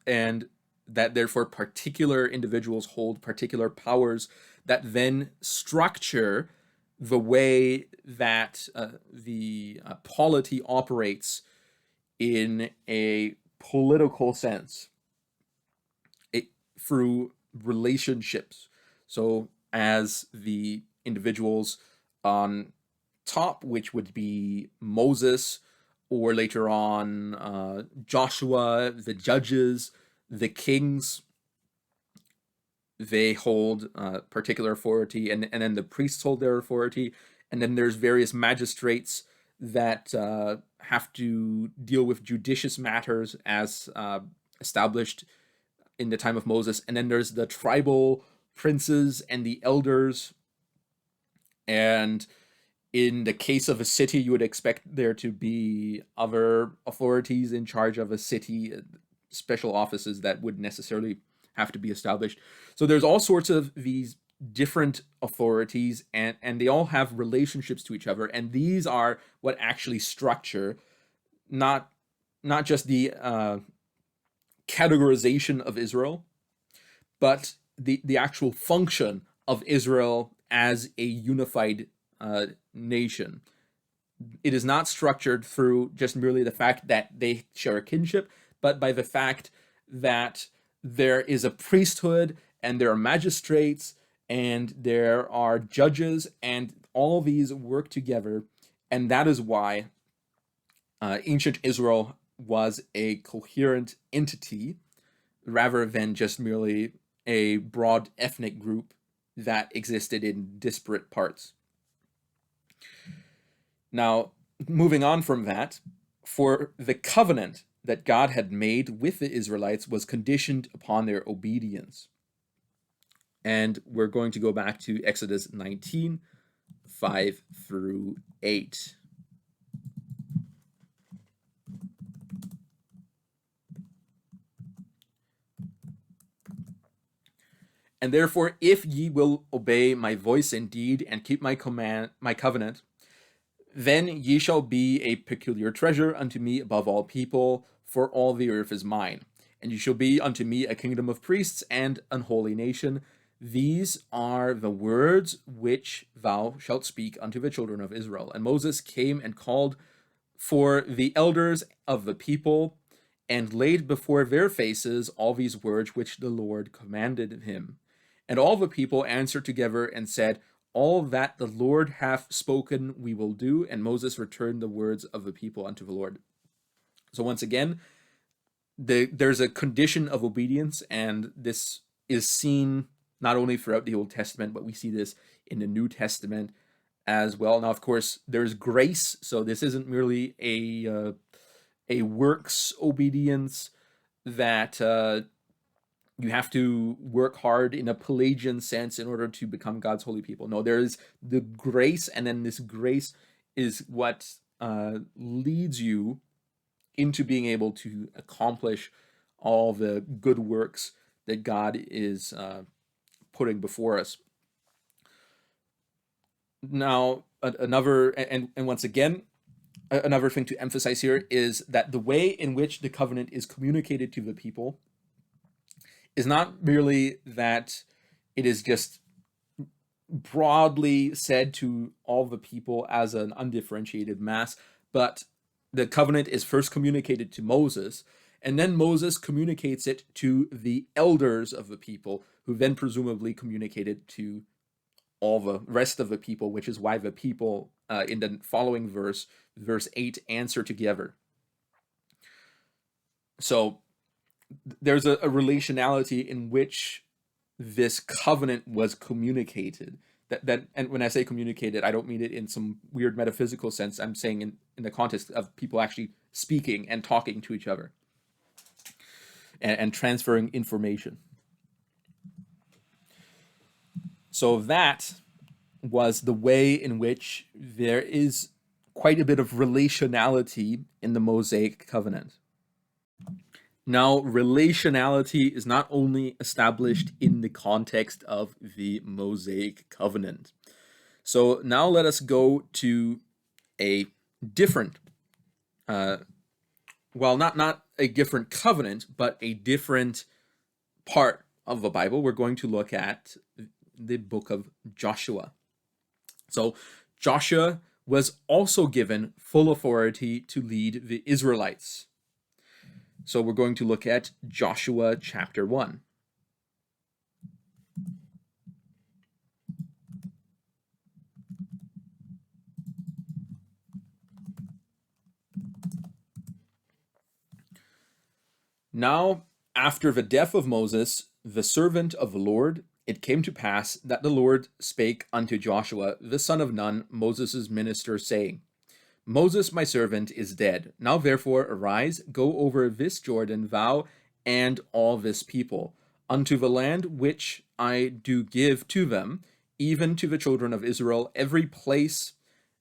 and that therefore particular individuals hold particular powers that then structure the way that the polity operates in a political sense through relationships. So as the individuals on top, which would be Moses, or later on Joshua, the judges, the kings, they hold particular authority, and then the priests hold their authority, and then there's various magistrates that have to deal with judicious matters as established in the time of Moses, and then there's the tribal princes and the elders, and in the case of a city, you would expect there to be other authorities in charge of a city, special offices that would necessarily have to be established. So there's all sorts of these different authorities, and they all have relationships to each other, and these are what actually structure not just the categorization of Israel, but the actual function of Israel as a unified nation. It is not structured through just merely the fact that they share a kinship, but by the fact that there is a priesthood and there are magistrates, and there are judges, and all these work together. And that is why ancient Israel was a coherent entity rather than just merely a broad ethnic group that existed in disparate parts. Now, moving on from that, for the covenant that God had made with the Israelites was conditioned upon their obedience. And we're going to go back to Exodus 19, 5 through 8. And therefore, if ye will obey my voice indeed, and keep my covenant, then ye shall be a peculiar treasure unto me above all people, for all the earth is mine. And ye shall be unto me a kingdom of priests and an holy nation. These are the words which thou shalt speak unto the children of Israel. And Moses came and called for the elders of the people, and laid before their faces all these words which the Lord commanded him. And all the people answered together and said, all that the Lord hath spoken we will do. And Moses returned the words of the people unto the Lord. So once again, there's a condition of obedience, and this is seen not only throughout the Old Testament, but we see this in the New Testament as well. Now, of course, there's grace, so this isn't merely a works obedience that you have to work hard in a Pelagian sense in order to become God's holy people. No, there is the grace, and then this grace is what leads you into being able to accomplish all the good works that God is putting before us. Now, another, and once again, another thing to emphasize here is that the way in which the covenant is communicated to the people is not merely that it is just broadly said to all the people as an undifferentiated mass, but the covenant is first communicated to Moses, and then Moses communicates it to the elders of the people, who then presumably communicate it to all the rest of the people, which is why the people in the following verse 8, answer together. So there's a relationality in which this covenant was communicated. That and when I say communicated, I don't mean it in some weird metaphysical sense. I'm saying in the context of people actually speaking and talking to each other and transferring information. So that was the way in which there is quite a bit of relationality in the Mosaic covenant. Now, relationality is not only established in the context of the Mosaic covenant. So now let us go to a different, not a different covenant, but a different part of the Bible. We're going to look at the book of Joshua. So Joshua was also given full authority to lead the Israelites. So we're going to look at Joshua chapter 1. Now, after the death of Moses, the servant of the Lord, it came to pass that the Lord spake unto Joshua, the son of Nun, Moses' minister, saying, Moses, my servant, is dead. Now therefore arise, go over this Jordan, thou and all this people, unto the land which I do give to them, even to the children of Israel, every place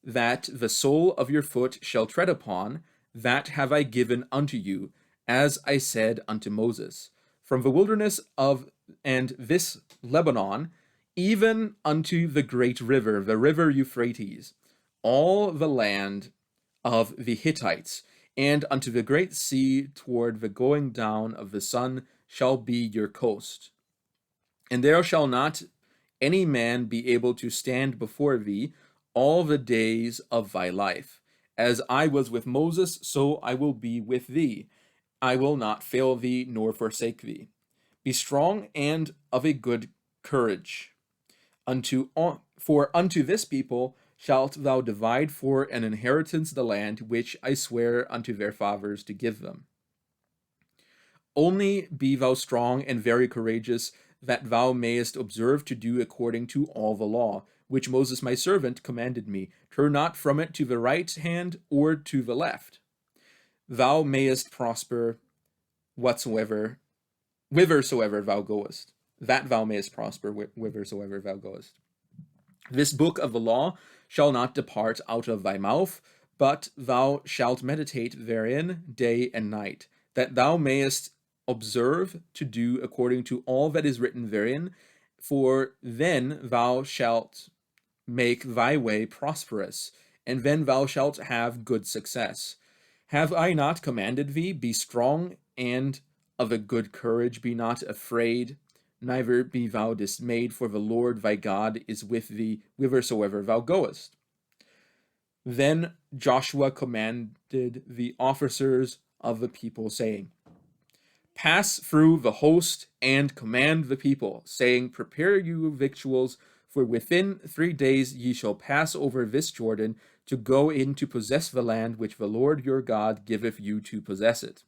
that the sole of your foot shall tread upon, that have I given unto you, as I said unto Moses. From the wilderness of and this Lebanon, even unto the great river, the river Euphrates, all the land of the Hittites, and unto the great sea toward the going down of the sun shall be your coast. And there shall not any man be able to stand before thee all the days of thy life. As I was with Moses, so I will be with thee. I will not fail thee nor forsake thee. Be strong and of a good courage. For unto this people shalt thou divide for an inheritance the land which I swear unto their fathers to give them. Only be thou strong and very courageous, that thou mayest observe to do according to all the law, which Moses my servant commanded me. Turn not from it to the right hand or to the left. Thou mayest prosper whatsoever, whithersoever thou goest. That thou mayest prosper whithersoever thou goest. This book of the law shall not depart out of thy mouth, but thou shalt meditate therein day and night, that thou mayest observe to do according to all that is written therein, for then thou shalt make thy way prosperous, and then thou shalt have good success. Have I not commanded thee? Be strong and of a good courage, be not afraid, neither be thou dismayed, for the Lord thy God is with thee whithersoever thou goest. Then Joshua commanded the officers of the people, saying, Pass through the host and command the people, saying, Prepare you victuals, for within 3 days ye shall pass over this Jordan to go in to possess the land which the Lord your God giveth you to possess it.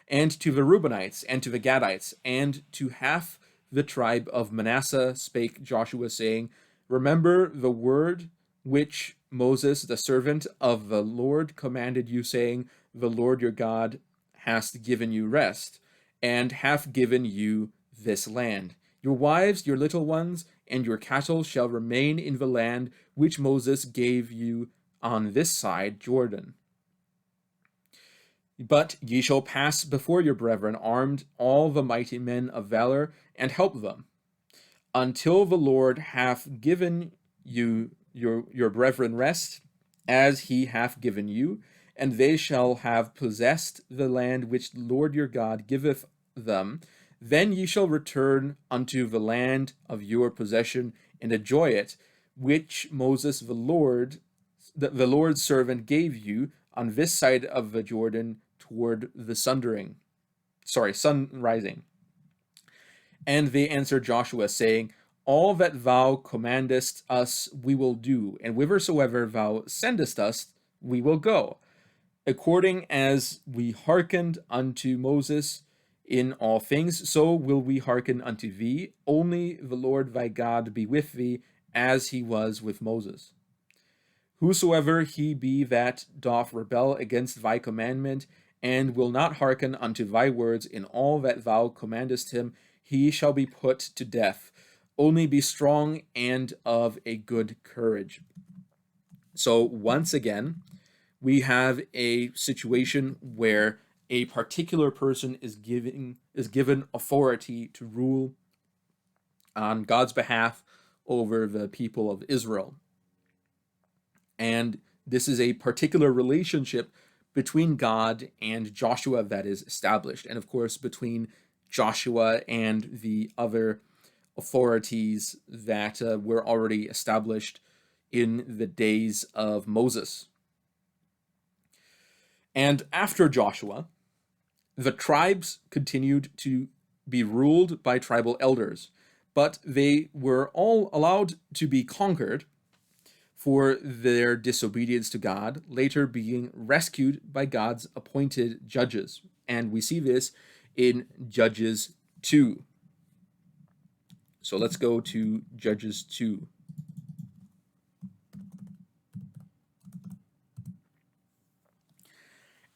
And to the Reubenites, and to the Gadites, and to half the tribe of Manasseh spake Joshua, saying, Remember the word which Moses, the servant of the Lord, commanded you, saying, The Lord your God hath given you rest, and hath given you this land. Your wives, your little ones, and your cattle shall remain in the land which Moses gave you on this side Jordan. But ye shall pass before your brethren armed, all the mighty men of valor, and help them, until the Lord hath given you your brethren rest, as he hath given you, and they shall have possessed the land which the Lord your God giveth them. Then ye shall return unto the land of your possession, and enjoy it, which Moses the Lord's servant gave you on this side of the Jordan toward the sunrising. And they answered Joshua, saying, All that thou commandest us we will do, and whithersoever thou sendest us we will go, according as we hearkened unto Moses in all things, so will we hearken unto thee. Only the Lord thy God be with thee, as he was with Moses. Whosoever he be that doth rebel against thy commandment, and will not hearken unto thy words in all that thou commandest him, he shall be put to death. Only be strong and of a good courage. So once again, we have a situation where a particular person is given authority to rule on God's behalf over the people of Israel. And this is a particular relationship between God and Joshua that is established. And of course, between Joshua and the other authorities that were already established in the days of Moses. And after Joshua, the tribes continued to be ruled by tribal elders, but they were all allowed to be conquered for their disobedience to God, later being rescued by God's appointed judges. And we see this in Judges 2. So let's go to Judges 2.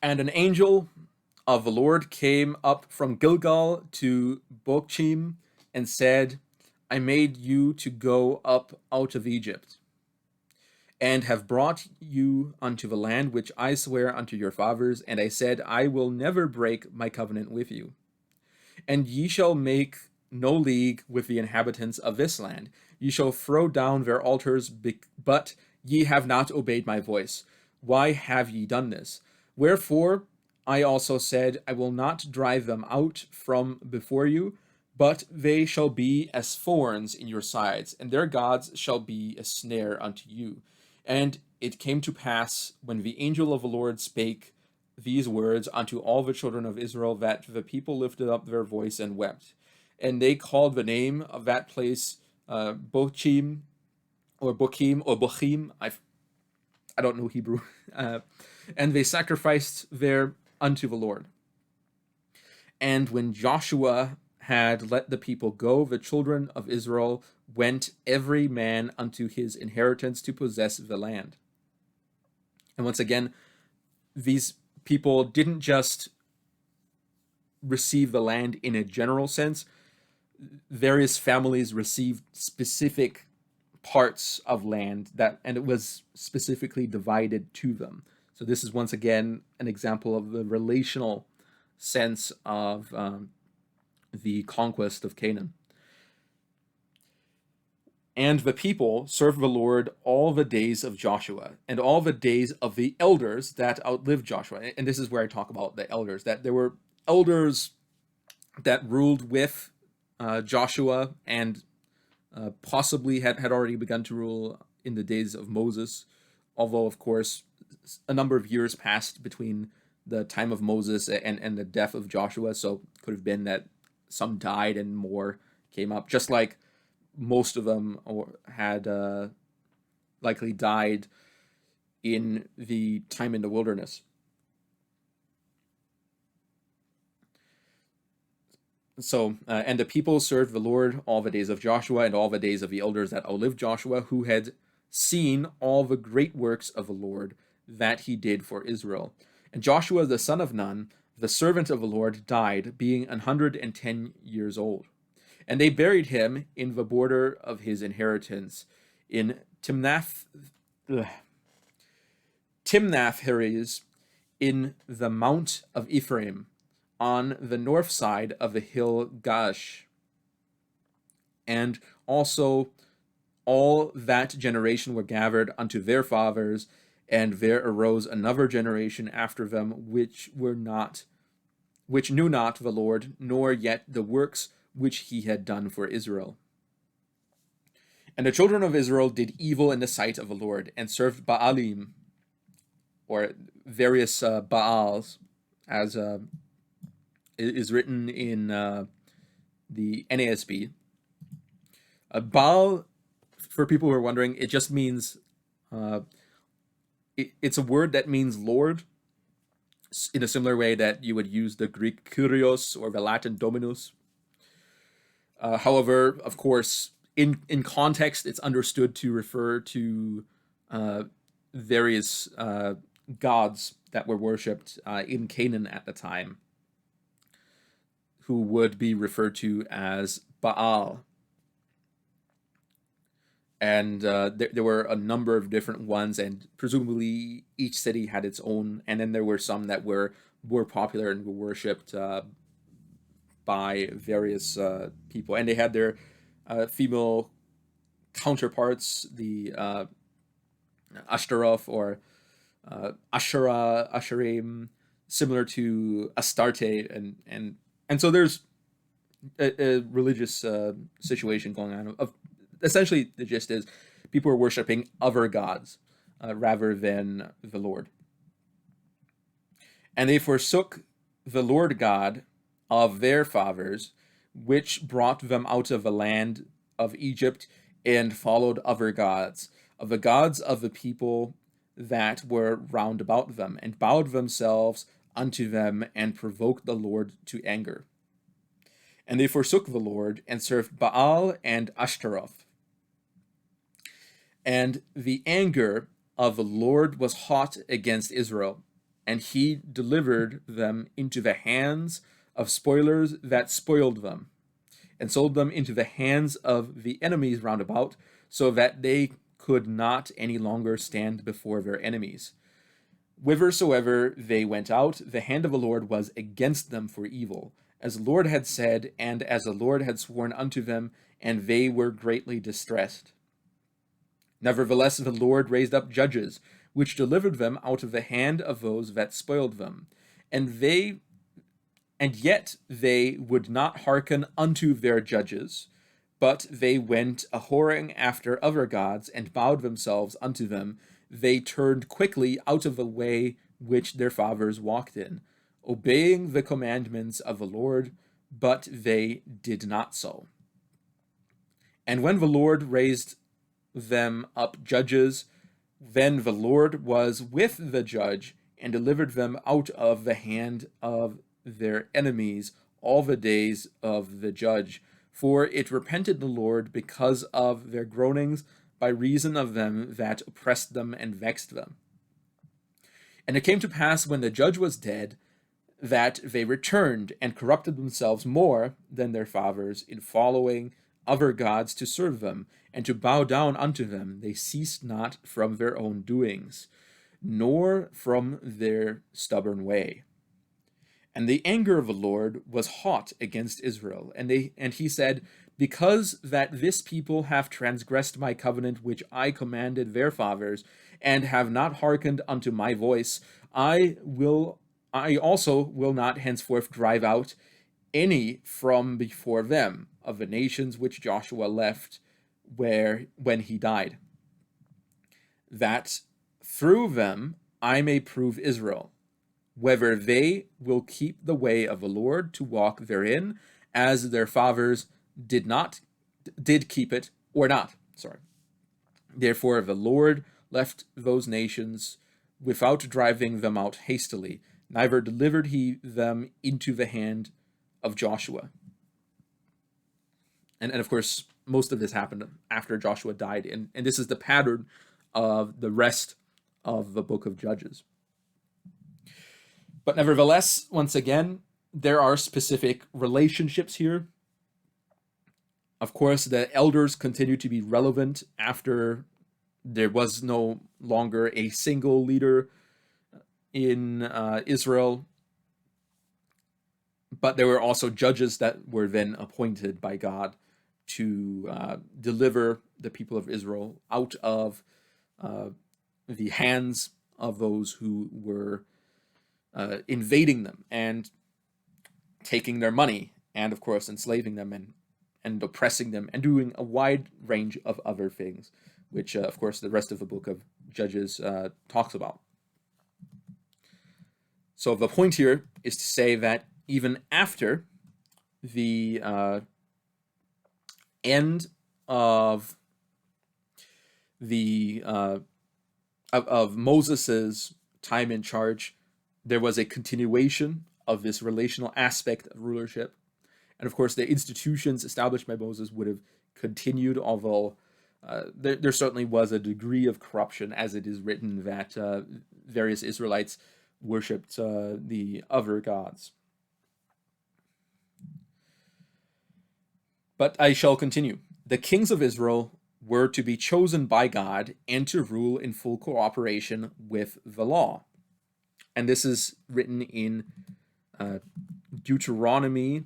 And an angel of the Lord came up from Gilgal to Bochim and said, I made you to go up out of Egypt, and have brought you unto the land which I swear unto your fathers, and I said, I will never break my covenant with you. And ye shall make no league with the inhabitants of this land. Ye shall throw down their altars, but ye have not obeyed my voice. Why have ye done this? Wherefore I also said, I will not drive them out from before you, but they shall be as thorns in your sides, and their gods shall be a snare unto you. And it came to pass, when the angel of the Lord spake these words unto all the children of Israel, that the people lifted up their voice and wept. and they called the name of that place Bochim or Bochim or Bochim. I don't know Hebrew. Uh, and they sacrificed there unto the Lord. And when Joshua had let the people go, the children of Israel went every man unto his inheritance to possess the land. And once again, these people didn't just receive the land in a general sense. Various families received specific parts of land and it was specifically divided to them. So this is once again an example of the relational sense of the conquest of Canaan. And the people served the Lord all the days of Joshua and all the days of the elders that outlived Joshua. And this is where I talk about the elders, that there were elders that ruled with Joshua and possibly had already begun to rule in the days of Moses, although, of course, a number of years passed between the time of Moses and the death of Joshua, so it could have been that some died and more came up, just like most of them had likely died in the time in the wilderness. So, and the people served the Lord all the days of Joshua and all the days of the elders that outlived Joshua, who had seen all the great works of the Lord that he did for Israel. And Joshua the son of Nun, the servant of the Lord, died, being 110 years old. And they buried him in the border of his inheritance in Timnath-Heres, in the mount of Ephraim, on the north side of the hill Gaash. And also all that generation were gathered unto their fathers, and there arose another generation after them, which knew not the Lord, nor yet the works which he had done for Israel. And the children of Israel did evil in the sight of the Lord, and served Baalim, or various Baals, as is written in the NASB. Baal, for people who are wondering, it just means, it's a word that means Lord, in a similar way that you would use the Greek Kyrios or the Latin Dominus. However, of course, in context, it's understood to refer to various gods that were worshipped in Canaan at the time, who would be referred to as Baal. And there were a number of different ones, and presumably each city had its own. And then there were some that were more popular and were worshipped by various people. And they had their female counterparts, the Ashtaroth or Asherah, Asherim, similar to Astarte, and so there's a religious situation going on. Essentially, the gist is people are worshiping other gods rather than the Lord. And they forsook the Lord God of their fathers, which brought them out of the land of Egypt, and followed other gods, of the gods of the people that were round about them, and bowed themselves unto them, and provoked the Lord to anger. And they forsook the Lord, and served Baal and Ashtaroth. And the anger of the Lord was hot against Israel, and he delivered them into the hands of spoilers that spoiled them, and sold them into the hands of the enemies round about, so that they could not any longer stand before their enemies. Whithersoever they went out, the hand of the Lord was against them for evil, as the Lord had said, and as the Lord had sworn unto them, and they were greatly distressed. Nevertheless, the Lord raised up judges, which delivered them out of the hand of those that spoiled them. And yet they would not hearken unto their judges, but they went a-whoring after other gods, and bowed themselves unto them. They turned quickly out of the way which their fathers walked in, obeying the commandments of the Lord, but they did not so. And when the Lord raised them up judges, then the Lord was with the judge and delivered them out of the hand of their enemies all the days of the judge. For it repented the Lord because of their groanings by reason of them that oppressed them and vexed them. And it came to pass when the judge was dead, that they returned and corrupted themselves more than their fathers in following other gods to serve them and to bow down unto them. They ceased not from their own doings, nor from their stubborn way. And the anger of the Lord was hot against Israel, and he said, because that this people have transgressed my covenant which I commanded their fathers, and have not hearkened unto my voice, I also will not henceforth drive out any from before them of the nations which Joshua left when he died, that through them I may prove Israel, whether they will keep the way of the Lord to walk therein, as their fathers did keep it or not. Therefore the Lord left those nations without driving them out hastily, neither delivered he them into the hand of Joshua. And of course, most of this happened after Joshua died, and this is the pattern of the rest of the book of Judges. But nevertheless, once again, there are specific relationships here. Of course, the elders continue to be relevant after there was no longer a single leader in Israel. But there were also judges that were then appointed by God to deliver the people of Israel out of the hands of those who were invading them and taking their money, and of course enslaving them and oppressing them, and doing a wide range of other things, which of course the rest of the book of Judges talks about. So the point here is to say that even after the end of Moses's time in charge, there was a continuation of this relational aspect of rulership. And of course, the institutions established by Moses would have continued, although there certainly was a degree of corruption, as it is written that various Israelites worshipped the other gods. But I shall continue. The kings of Israel were to be chosen by God and to rule in full cooperation with the law. And this is written in Deuteronomy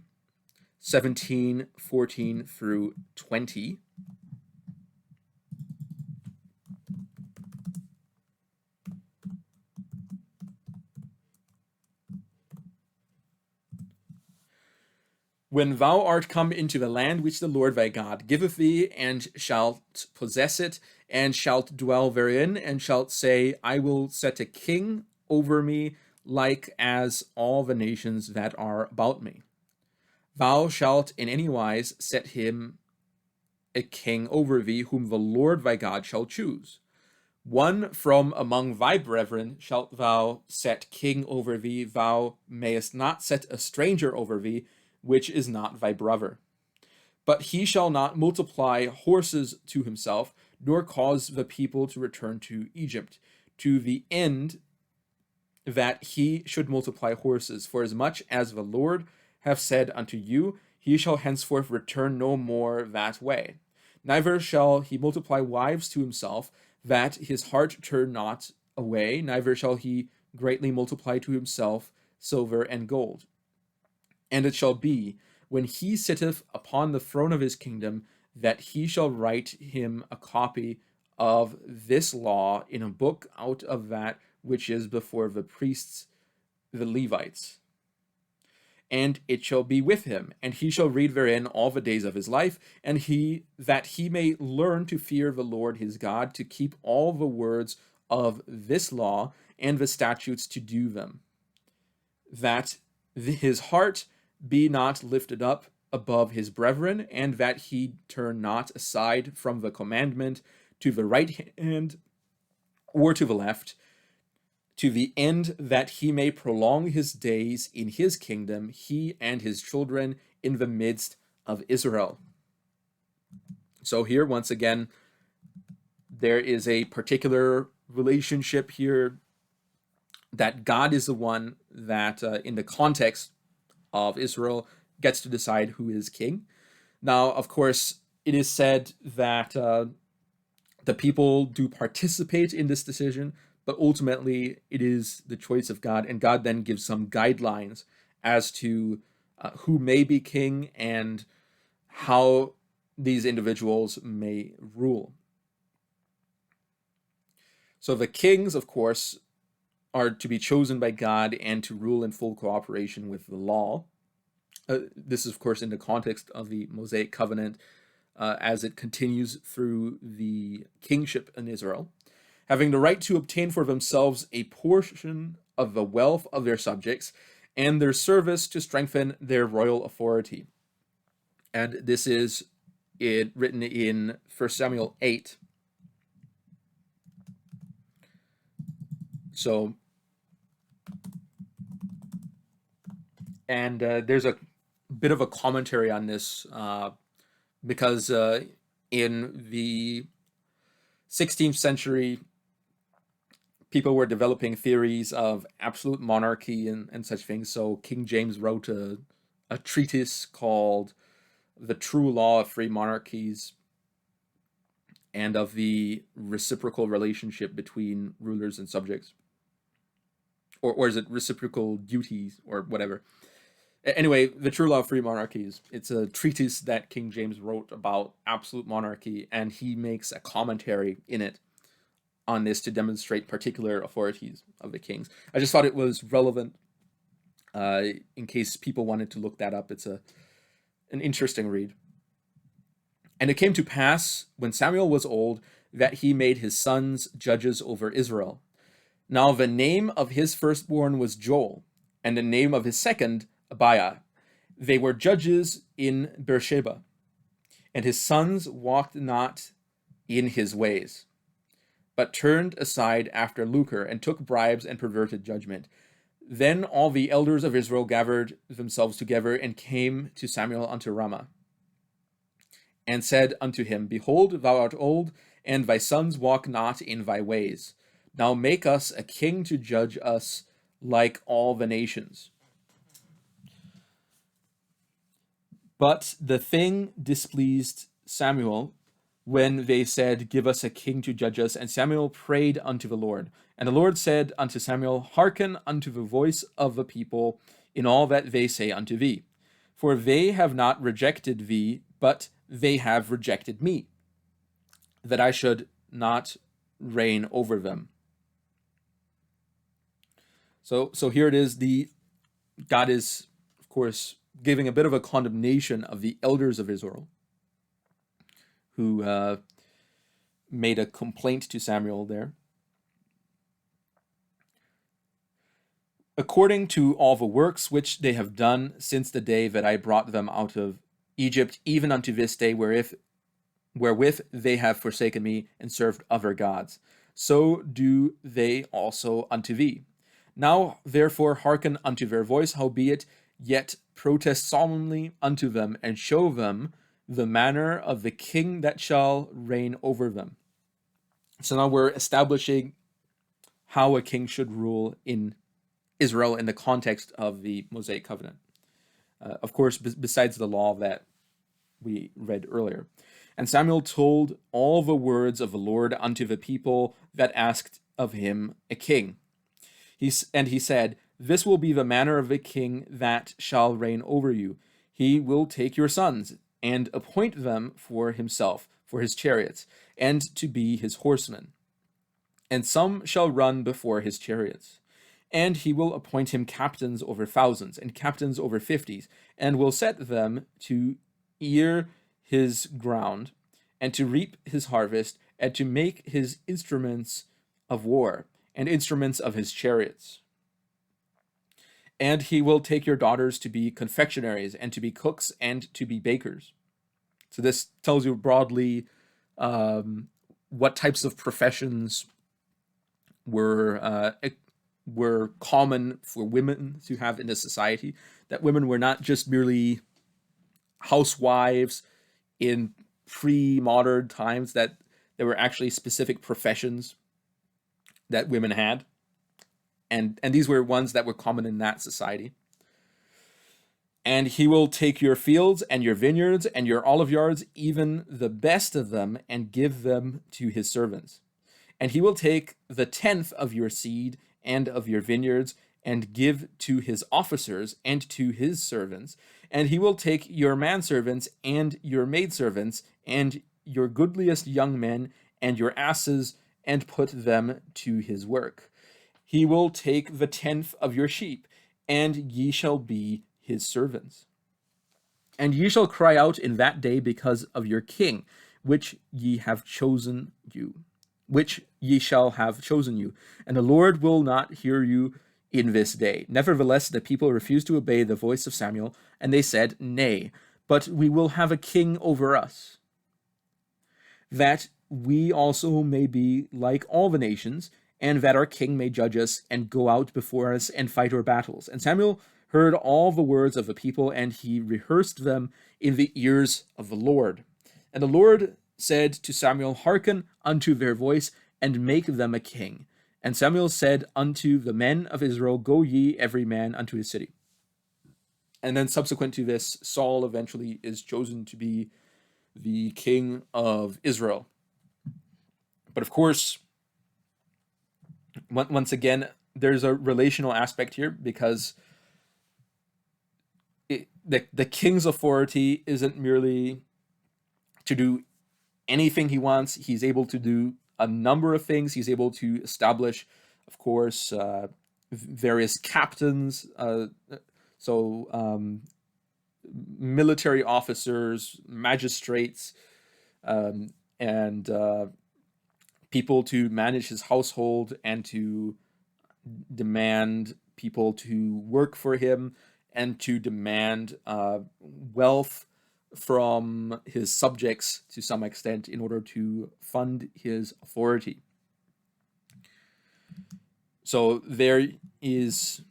17:14 through 20. When thou art come into the land which the Lord thy God giveth thee, and shalt possess it, and shalt dwell therein, and shalt say, I will set a king over me, like as all the nations that are about me. Thou shalt in any wise set him a king over thee, whom the Lord thy God shall choose. One from among thy brethren shalt thou set king over thee. Thou mayest not set a stranger over thee, which is not thy brother. But he shall not multiply horses to himself, nor cause the people to return to Egypt, to the end that he should multiply horses. For as much as the Lord hath said unto you, he shall henceforth return no more that way. Neither shall he multiply wives to himself, that his heart turn not away, neither shall he greatly multiply to himself silver and gold. And it shall be, when he sitteth upon the throne of his kingdom, that he shall write him a copy of this law in a book out of that which is before the priests, the Levites. And it shall be with him, and he shall read therein all the days of his life, and that he may learn to fear the Lord his God, to keep all the words of this law and the statutes to do them, that his heart be not lifted up above his brethren, and that he turn not aside from the commandment to the right hand or to the left, to the end that he may prolong his days in his kingdom, he and his children in the midst of Israel. So here, once again, there is a particular relationship here that God is the one that, in the context of Israel, gets to decide who is king. Now, of course, it is said that the people do participate in this decision, but ultimately it is the choice of God, and God then gives some guidelines as to who may be king and how these individuals may rule. So the kings, of course, are to be chosen by God and to rule in full cooperation with the law. This is, of course, in the context of the Mosaic covenant as it continues through the kingship in Israel, having the right to obtain for themselves a portion of the wealth of their subjects and their service to strengthen their royal authority. And this is written in 1 Samuel 8. So, and there's a bit of a commentary on this because in the 16th century, people were developing theories of absolute monarchy and such things. So King James wrote a treatise called The True Law of Free Monarchies and of the reciprocal relationship between rulers and subjects. Or is it reciprocal duties or whatever? Anyway, The True Law of Free Monarchies. It's a treatise that King James wrote about absolute monarchy, and he makes a commentary in it on this to demonstrate particular authorities of the kings. I just thought it was relevant in case people wanted to look that up. It's an interesting read. And it came to pass, when Samuel was old, that he made his sons judges over Israel. Now the name of his firstborn was Joel, and the name of his second, Abiah. They were judges in Beersheba. And his sons walked not in his ways, but turned aside after lucre, and took bribes and perverted judgment. Then all the elders of Israel gathered themselves together, and came to Samuel unto Ramah, and said unto him, Behold, thou art old, and thy sons walk not in thy ways. Now make us a king to judge us like all the nations. But the thing displeased Samuel when they said, Give us a king to judge us. And Samuel prayed unto the Lord. And the Lord said unto Samuel, Hearken unto the voice of the people in all that they say unto thee. For they have not rejected thee, but they have rejected me, that I should not reign over them. So here it is. God is, of course, giving a bit of a condemnation of the elders of Israel, who made a complaint to Samuel there. According to all the works which they have done since the day that I brought them out of Egypt, even unto this day, wherewith they have forsaken me and served other gods, so do they also unto thee. Now therefore hearken unto their voice, howbeit yet protest solemnly unto them, and show them the manner of the king that shall reign over them. So now we're establishing how a king should rule in Israel in the context of the Mosaic covenant. Of course, besides the law that we read earlier. And Samuel told all the words of the Lord unto the people that asked of him a king. He said, This will be the manner of a king that shall reign over you. He will take your sons and appoint them for himself, for his chariots, and to be his horsemen. And some shall run before his chariots. And he will appoint him captains over thousands, and captains over fifties, and will set them to ear his ground, and to reap his harvest, and to make his instruments of war, and instruments of his chariots. And he will take your daughters to be confectionaries and to be cooks and to be bakers. So this tells you broadly what types of professions were common for women to have in this society. That women were not just merely housewives in pre-modern times, that there were actually specific professions that women had, and these were ones that were common in that society. And he will take your fields and your vineyards and your olive yards, even the best of them, and give them to his servants. And he will take the tenth of your seed and of your vineyards, and give to his officers and to his servants. And he will take your manservants and your maidservants and your goodliest young men and your asses, and put them to his work. He will take the tenth of your sheep, and ye shall be his servants. And ye shall cry out in that day because of your king, which ye have chosen you, which ye shall have chosen you. And the Lord will not hear you in this day. Nevertheless, the people refused to obey the voice of Samuel, and they said, Nay, but we will have a king over us, that we also may be like all the nations, and that our king may judge us and go out before us and fight our battles. And Samuel heard all the words of the people, and he rehearsed them in the ears of the Lord. And the Lord said to Samuel, Hearken unto their voice, and make them a king. And Samuel said unto the men of Israel, Go ye every man unto his city. And then subsequent to this, Saul eventually is chosen to be the king of Israel. But of course, once again, there's a relational aspect here, because the king's authority isn't merely to do anything he wants. He's able to do a number of things. He's able to establish, of course, various captains, military officers, magistrates, and people to manage his household, and to demand people to work for him, and to demand wealth from his subjects to some extent in order to fund his authority. So there is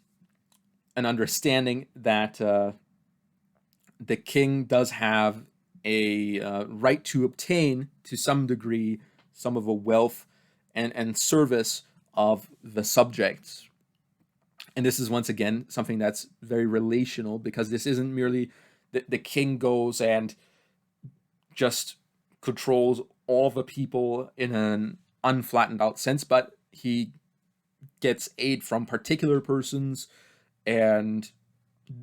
an understanding that the king does have a right to obtain, to some degree, some of the wealth and service of the subjects. And this is, once again, something that's very relational, because this isn't merely the king goes and just controls all the people in an unflattened out sense, but he gets aid from particular persons, and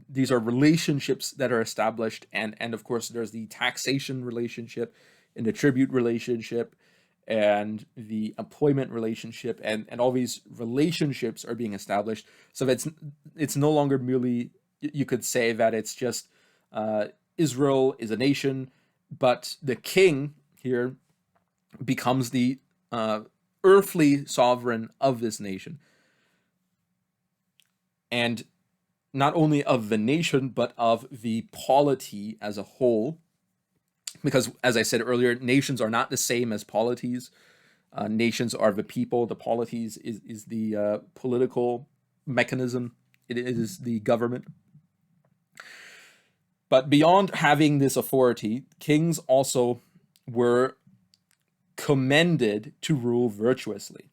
these are relationships that are established, and of course there's the taxation relationship and the tribute relationship and the employment relationship, and all these relationships are being established. So it's no longer merely, you could say that it's just Israel is a nation, but the king here becomes the earthly sovereign of this nation, and not only of the nation, but of the polity as a whole. Because, as I said earlier, nations are not the same as polities. Nations are the people. The polities is the political mechanism. It is the government. But beyond having this authority, kings also were commended to rule virtuously.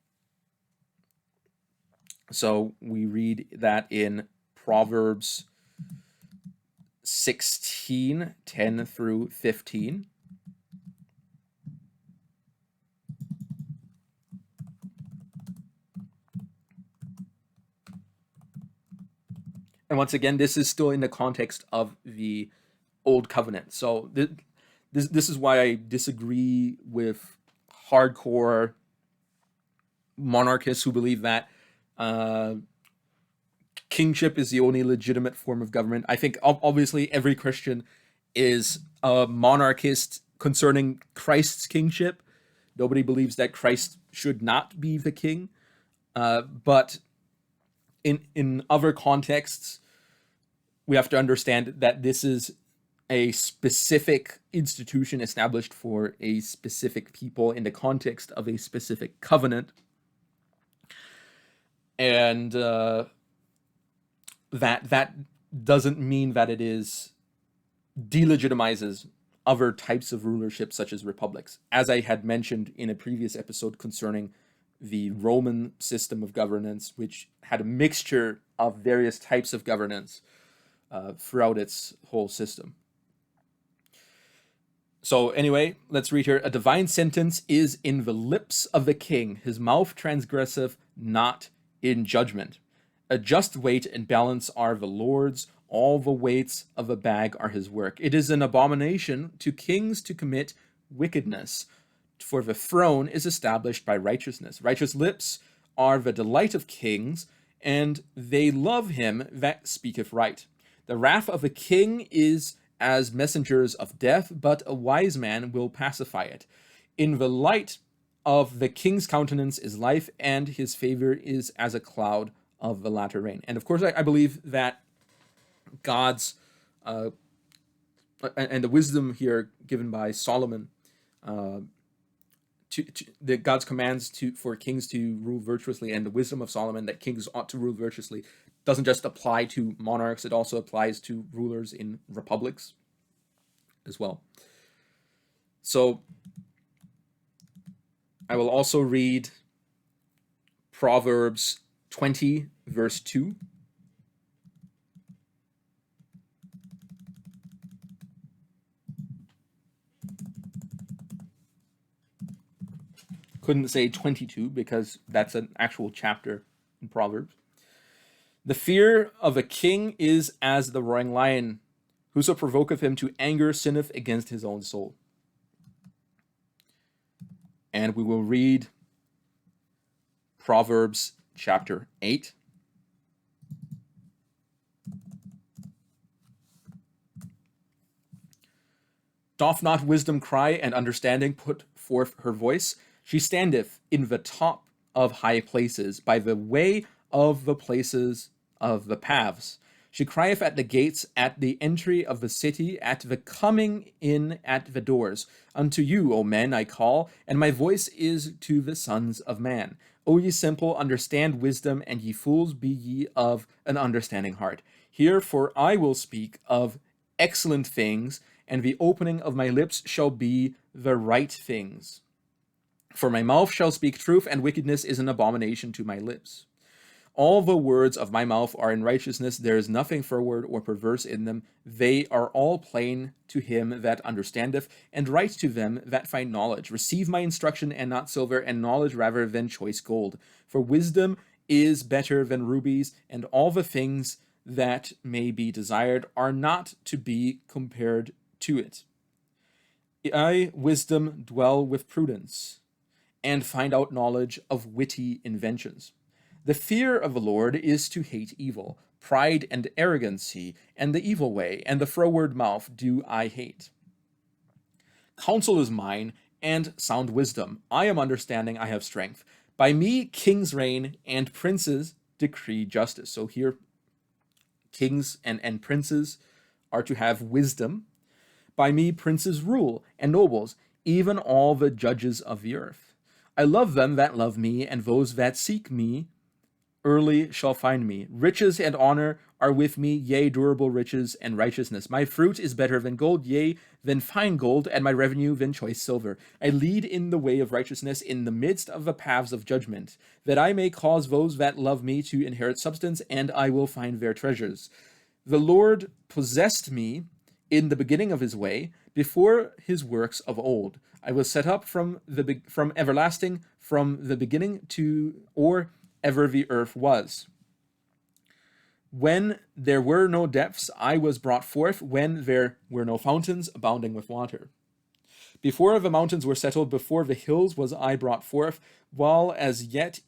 So we read that in Proverbs 16, 10 through 15. And once again, this is still in the context of the Old Covenant. So this is why I disagree with hardcore monarchists who believe that kingship is the only legitimate form of government. I think obviously every Christian is a monarchist concerning Christ's kingship. Nobody believes that Christ should not be the king. But in other contexts, we have to understand that this is a specific institution established for a specific people in the context of a specific covenant. And that doesn't mean that it is delegitimizes other types of rulership, such as republics. As I had mentioned in a previous episode concerning the Roman system of governance, which had a mixture of various types of governance throughout its whole system. So anyway, let's read here. A divine sentence is in the lips of the king, his mouth transgressive, not in judgment. A just weight and balance are the Lord's, all the weights of a bag are his work. It is an abomination to kings to commit wickedness, for the throne is established by righteousness. Righteous lips are the delight of kings, and they love him that speaketh right. The wrath of a king is as messengers of death, but a wise man will pacify it. In the light of the king's countenance is life, and his favor is as a cloud of the latter rain. And of course, I believe that God's and the wisdom here given by Solomon, God's commands for kings to rule virtuously, and the wisdom of Solomon that kings ought to rule virtuously, doesn't just apply to monarchs, it also applies to rulers in republics as well. So I will also read Proverbs 20, verse 2. Couldn't say 22 because that's an actual chapter in Proverbs. The fear of a king is as the roaring lion. Whoso provoketh him to anger sinneth against his own soul. And we will read Proverbs chapter 8. Doth not wisdom cry, and understanding put forth her voice? She standeth in the top of high places, by the way of the places of the paths. She crieth at the gates, at the entry of the city, at the coming in at the doors. Unto you, O men, I call, and my voice is to the sons of man. O ye simple, understand wisdom, and ye fools, be ye of an understanding heart. Hear, for I will speak of excellent things, and the opening of my lips shall be the right things. For my mouth shall speak truth, and wickedness is an abomination to my lips. All the words of my mouth are in righteousness. There is nothing froward or perverse in them. They are all plain to him that understandeth, and right to them that find knowledge. Receive my instruction, and not silver, and knowledge rather than choice gold. For wisdom is better than rubies, and all the things that may be desired are not to be compared to it. I, wisdom, dwell with prudence, and find out knowledge of witty inventions. The fear of the Lord is to hate evil. Pride and arrogancy, and the evil way, and the froward mouth do I hate. Counsel is mine, and sound wisdom. I am understanding, I have strength. By me kings reign, and princes decree justice. So here, kings and princes are to have wisdom. By me princes rule, and nobles, even all the judges of the earth. I love them that love me, and those that seek me early shall find me. Riches and honor are with me, yea, durable riches and righteousness. My fruit is better than gold, yea, than fine gold, and my revenue than choice silver. I lead in the way of righteousness in the midst of the paths of judgment, that I may cause those that love me to inherit substance, and I will find their treasures. The Lord possessed me in the beginning of his way, before his works of old. I was set up from everlasting, from the beginning to or ever the earth was. When there were no depths, I was brought forth, when there were no fountains abounding with water. Before the mountains were settled, before the hills was I brought forth, while as yet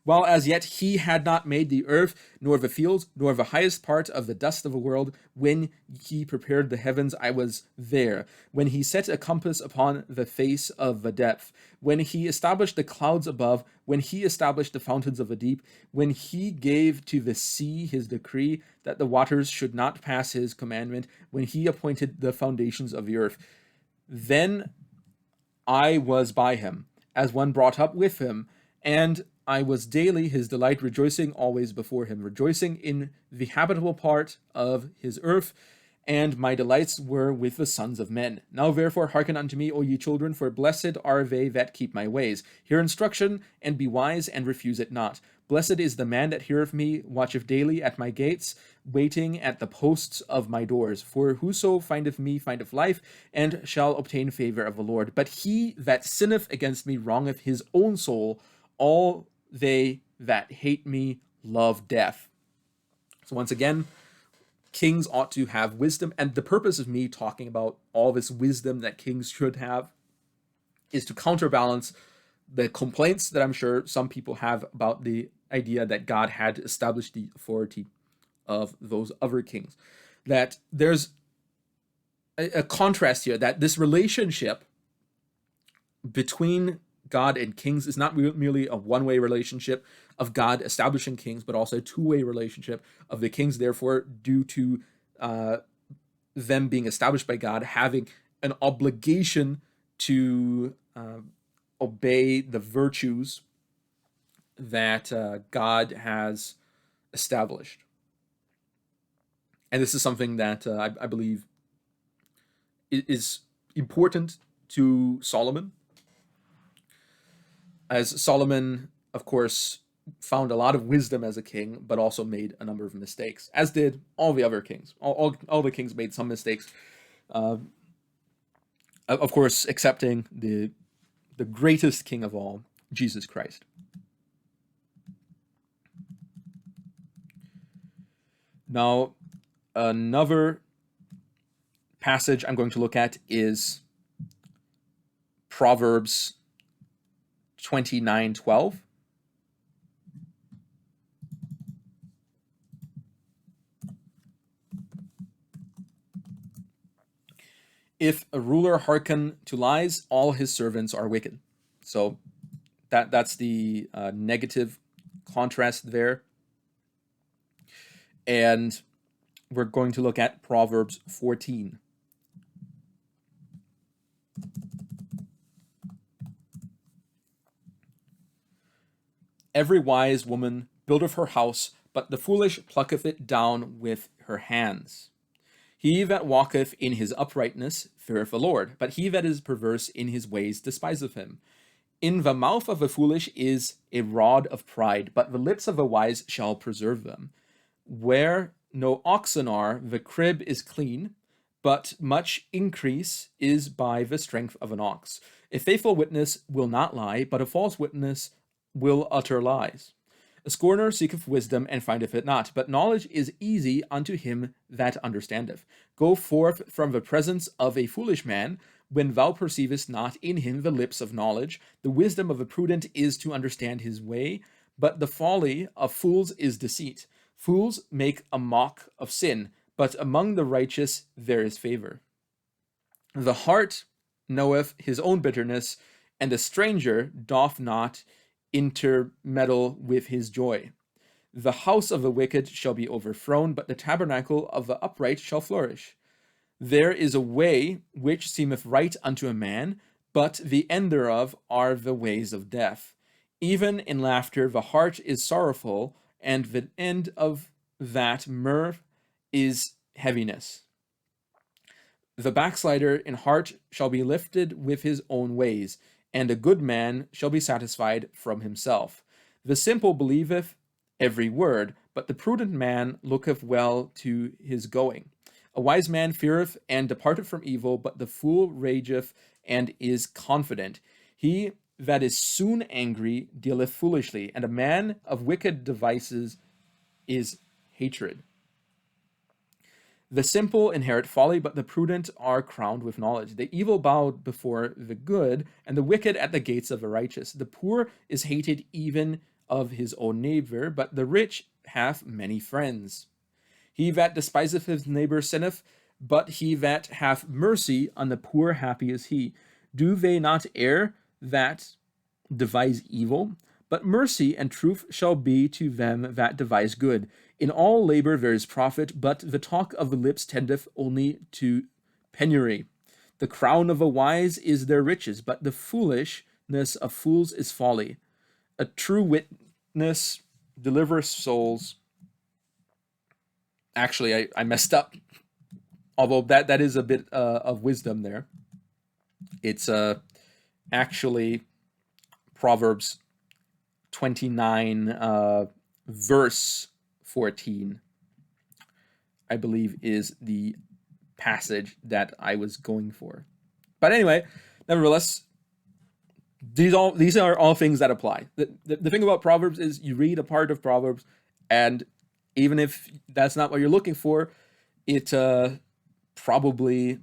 while as yet he had not made the earth, nor the fields, nor the highest part of the dust of the world. When he prepared the heavens, I was there. When he set a compass upon the face of the depth, when he established the clouds above, when he established the fountains of the deep, when he gave to the sea his decree that the waters should not pass his commandment, when he appointed the foundations of the earth. Then I was by him, as one brought up with him, and I was daily his delight, rejoicing always before him, rejoicing in the habitable part of his earth, and my delights were with the sons of men. Now therefore hearken unto me, O ye children, for blessed are they that keep my ways. Hear instruction, and be wise, and refuse it not. Blessed is the man that heareth me, watcheth daily at my gates, waiting at the posts of my doors. For whoso findeth me findeth life, and shall obtain favor of the Lord. But he that sinneth against me wrongeth his own soul. All they that hate me love death. So once again, kings ought to have wisdom, and the purpose of me talking about all this wisdom that kings should have is to counterbalance the complaints that I'm sure some people have about the idea that God had established the authority of those other kings. That there's a contrast here, that this relationship between God and kings is not merely a one-way relationship of God establishing kings, but also a two-way relationship of the kings, therefore, due to them being established by God, having an obligation to obey the virtues that God has established. And this is something that I believe is important to Solomon, as Solomon, of course, found a lot of wisdom as a king, but also made a number of mistakes, as did all the other kings. All the kings made some mistakes. Of course, excepting the greatest king of all, Jesus Christ. Now, another passage I'm going to look at is Proverbs 29:12. If a ruler hearken to lies, all his servants are wicked. So that's the negative contrast there. And we're going to look at Proverbs 14. Every wise woman buildeth her house, but the foolish plucketh it down with her hands. He that walketh in his uprightness feareth the Lord, but he that is perverse in his ways despiseth him. In the mouth of the foolish is a rod of pride, but the lips of the wise shall preserve them. Where no oxen are, the crib is clean, but much increase is by the strength of an ox. A faithful witness will not lie, but a false witness will utter lies. A scorner seeketh wisdom and findeth it not, but knowledge is easy unto him that understandeth. Go forth from the presence of a foolish man, when thou perceivest not in him the lips of knowledge. The wisdom of the prudent is to understand his way, but the folly of fools is deceit. Fools make a mock of sin, but among the righteous there is favor. The heart knoweth his own bitterness, and the stranger doth not intermeddle with his joy. The house of the wicked shall be overthrown, but the tabernacle of the upright shall flourish. There is a way which seemeth right unto a man, but the end thereof are the ways of death. Even in laughter the heart is sorrowful, and the end of that mirth is heaviness. The backslider in heart shall be lifted with his own ways, and a good man shall be satisfied from himself. The simple believeth every word, but the prudent man looketh well to his going. A wise man feareth and departeth from evil, but the fool rageth and is confident. He that is soon angry dealeth foolishly, and a man of wicked devices is hatred. The simple inherit folly, but the prudent are crowned with knowledge. The evil bow before the good, and the wicked at the gates of the righteous. The poor is hated even of his own neighbor, but the rich hath many friends. He that despiseth his neighbor sinneth, but he that hath mercy on the poor happy is he. Do they not err that devise evil? But mercy and truth shall be to them that devise good. In all labor there is profit, but the talk of the lips tendeth only to penury. The crown of the wise is their riches, but the foolishness of fools is folly. A true witness delivers souls. Actually, I messed up. Although that is a bit of wisdom there. It's actually Proverbs 29, verse 14, I believe, is the passage that I was going for. But anyway, nevertheless, these are all things that apply. The thing about Proverbs is you read a part of Proverbs, and even if that's not what you're looking for, it probably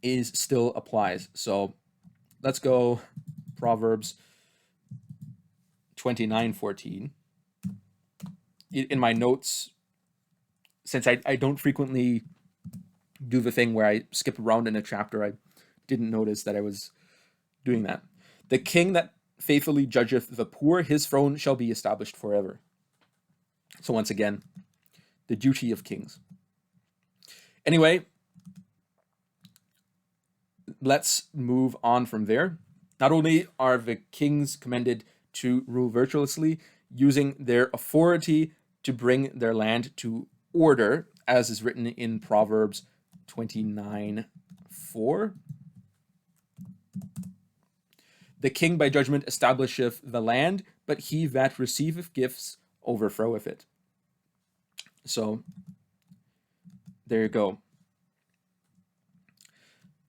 is still applies. So let's go Proverbs 29:14. In my notes, since I don't frequently do the thing where I skip around in a chapter, I didn't notice that I was doing that. The king that faithfully judgeth the poor, his throne shall be established forever. So once again, the duty of kings. Anyway, let's move on from there. Not only are the kings commended to rule virtuously, using their authority to bring their land to order, as is written in Proverbs 29:4. The king by judgment establisheth the land, but he that receiveth gifts overthroweth it. So there you go.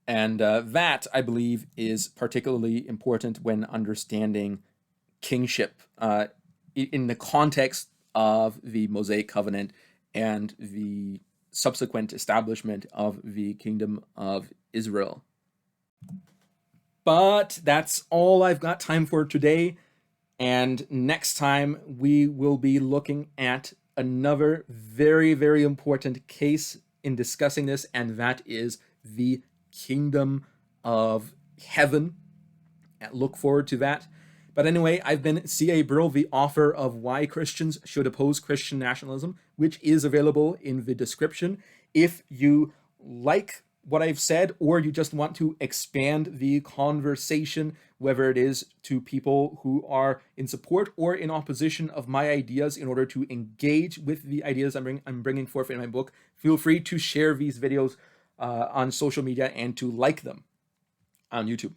And that, I believe, is particularly important when understanding kingship in the context of the Mosaic covenant and the subsequent establishment of the kingdom of Israel. But that's all I've got time for today. And next time we will be looking at another very, very important case in discussing this, and that is the kingdom of heaven. Look forward to that. But anyway, I've been C.A. Burrell, the author of Why Christians Should Oppose Christian Nationalism, which is available in the description. If you like what I've said, or you just want to expand the conversation, whether it is to people who are in support or in opposition of my ideas, in order to engage with the ideas I'm bringing forth in my book, feel free to share these videos on social media and to like them on YouTube.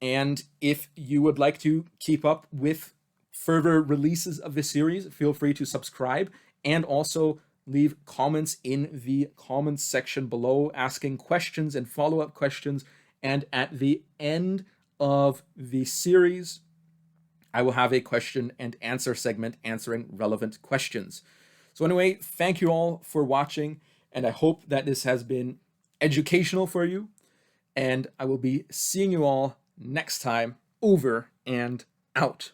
And if you would like to keep up with further releases of this series, feel free to subscribe and also leave comments in the comments section below, asking questions and follow-up questions. And at the end of the series, I will have a question and answer segment answering relevant questions. So anyway, thank you all for watching, and I hope that this has been educational for you. And I will be seeing you all next time. Over and out.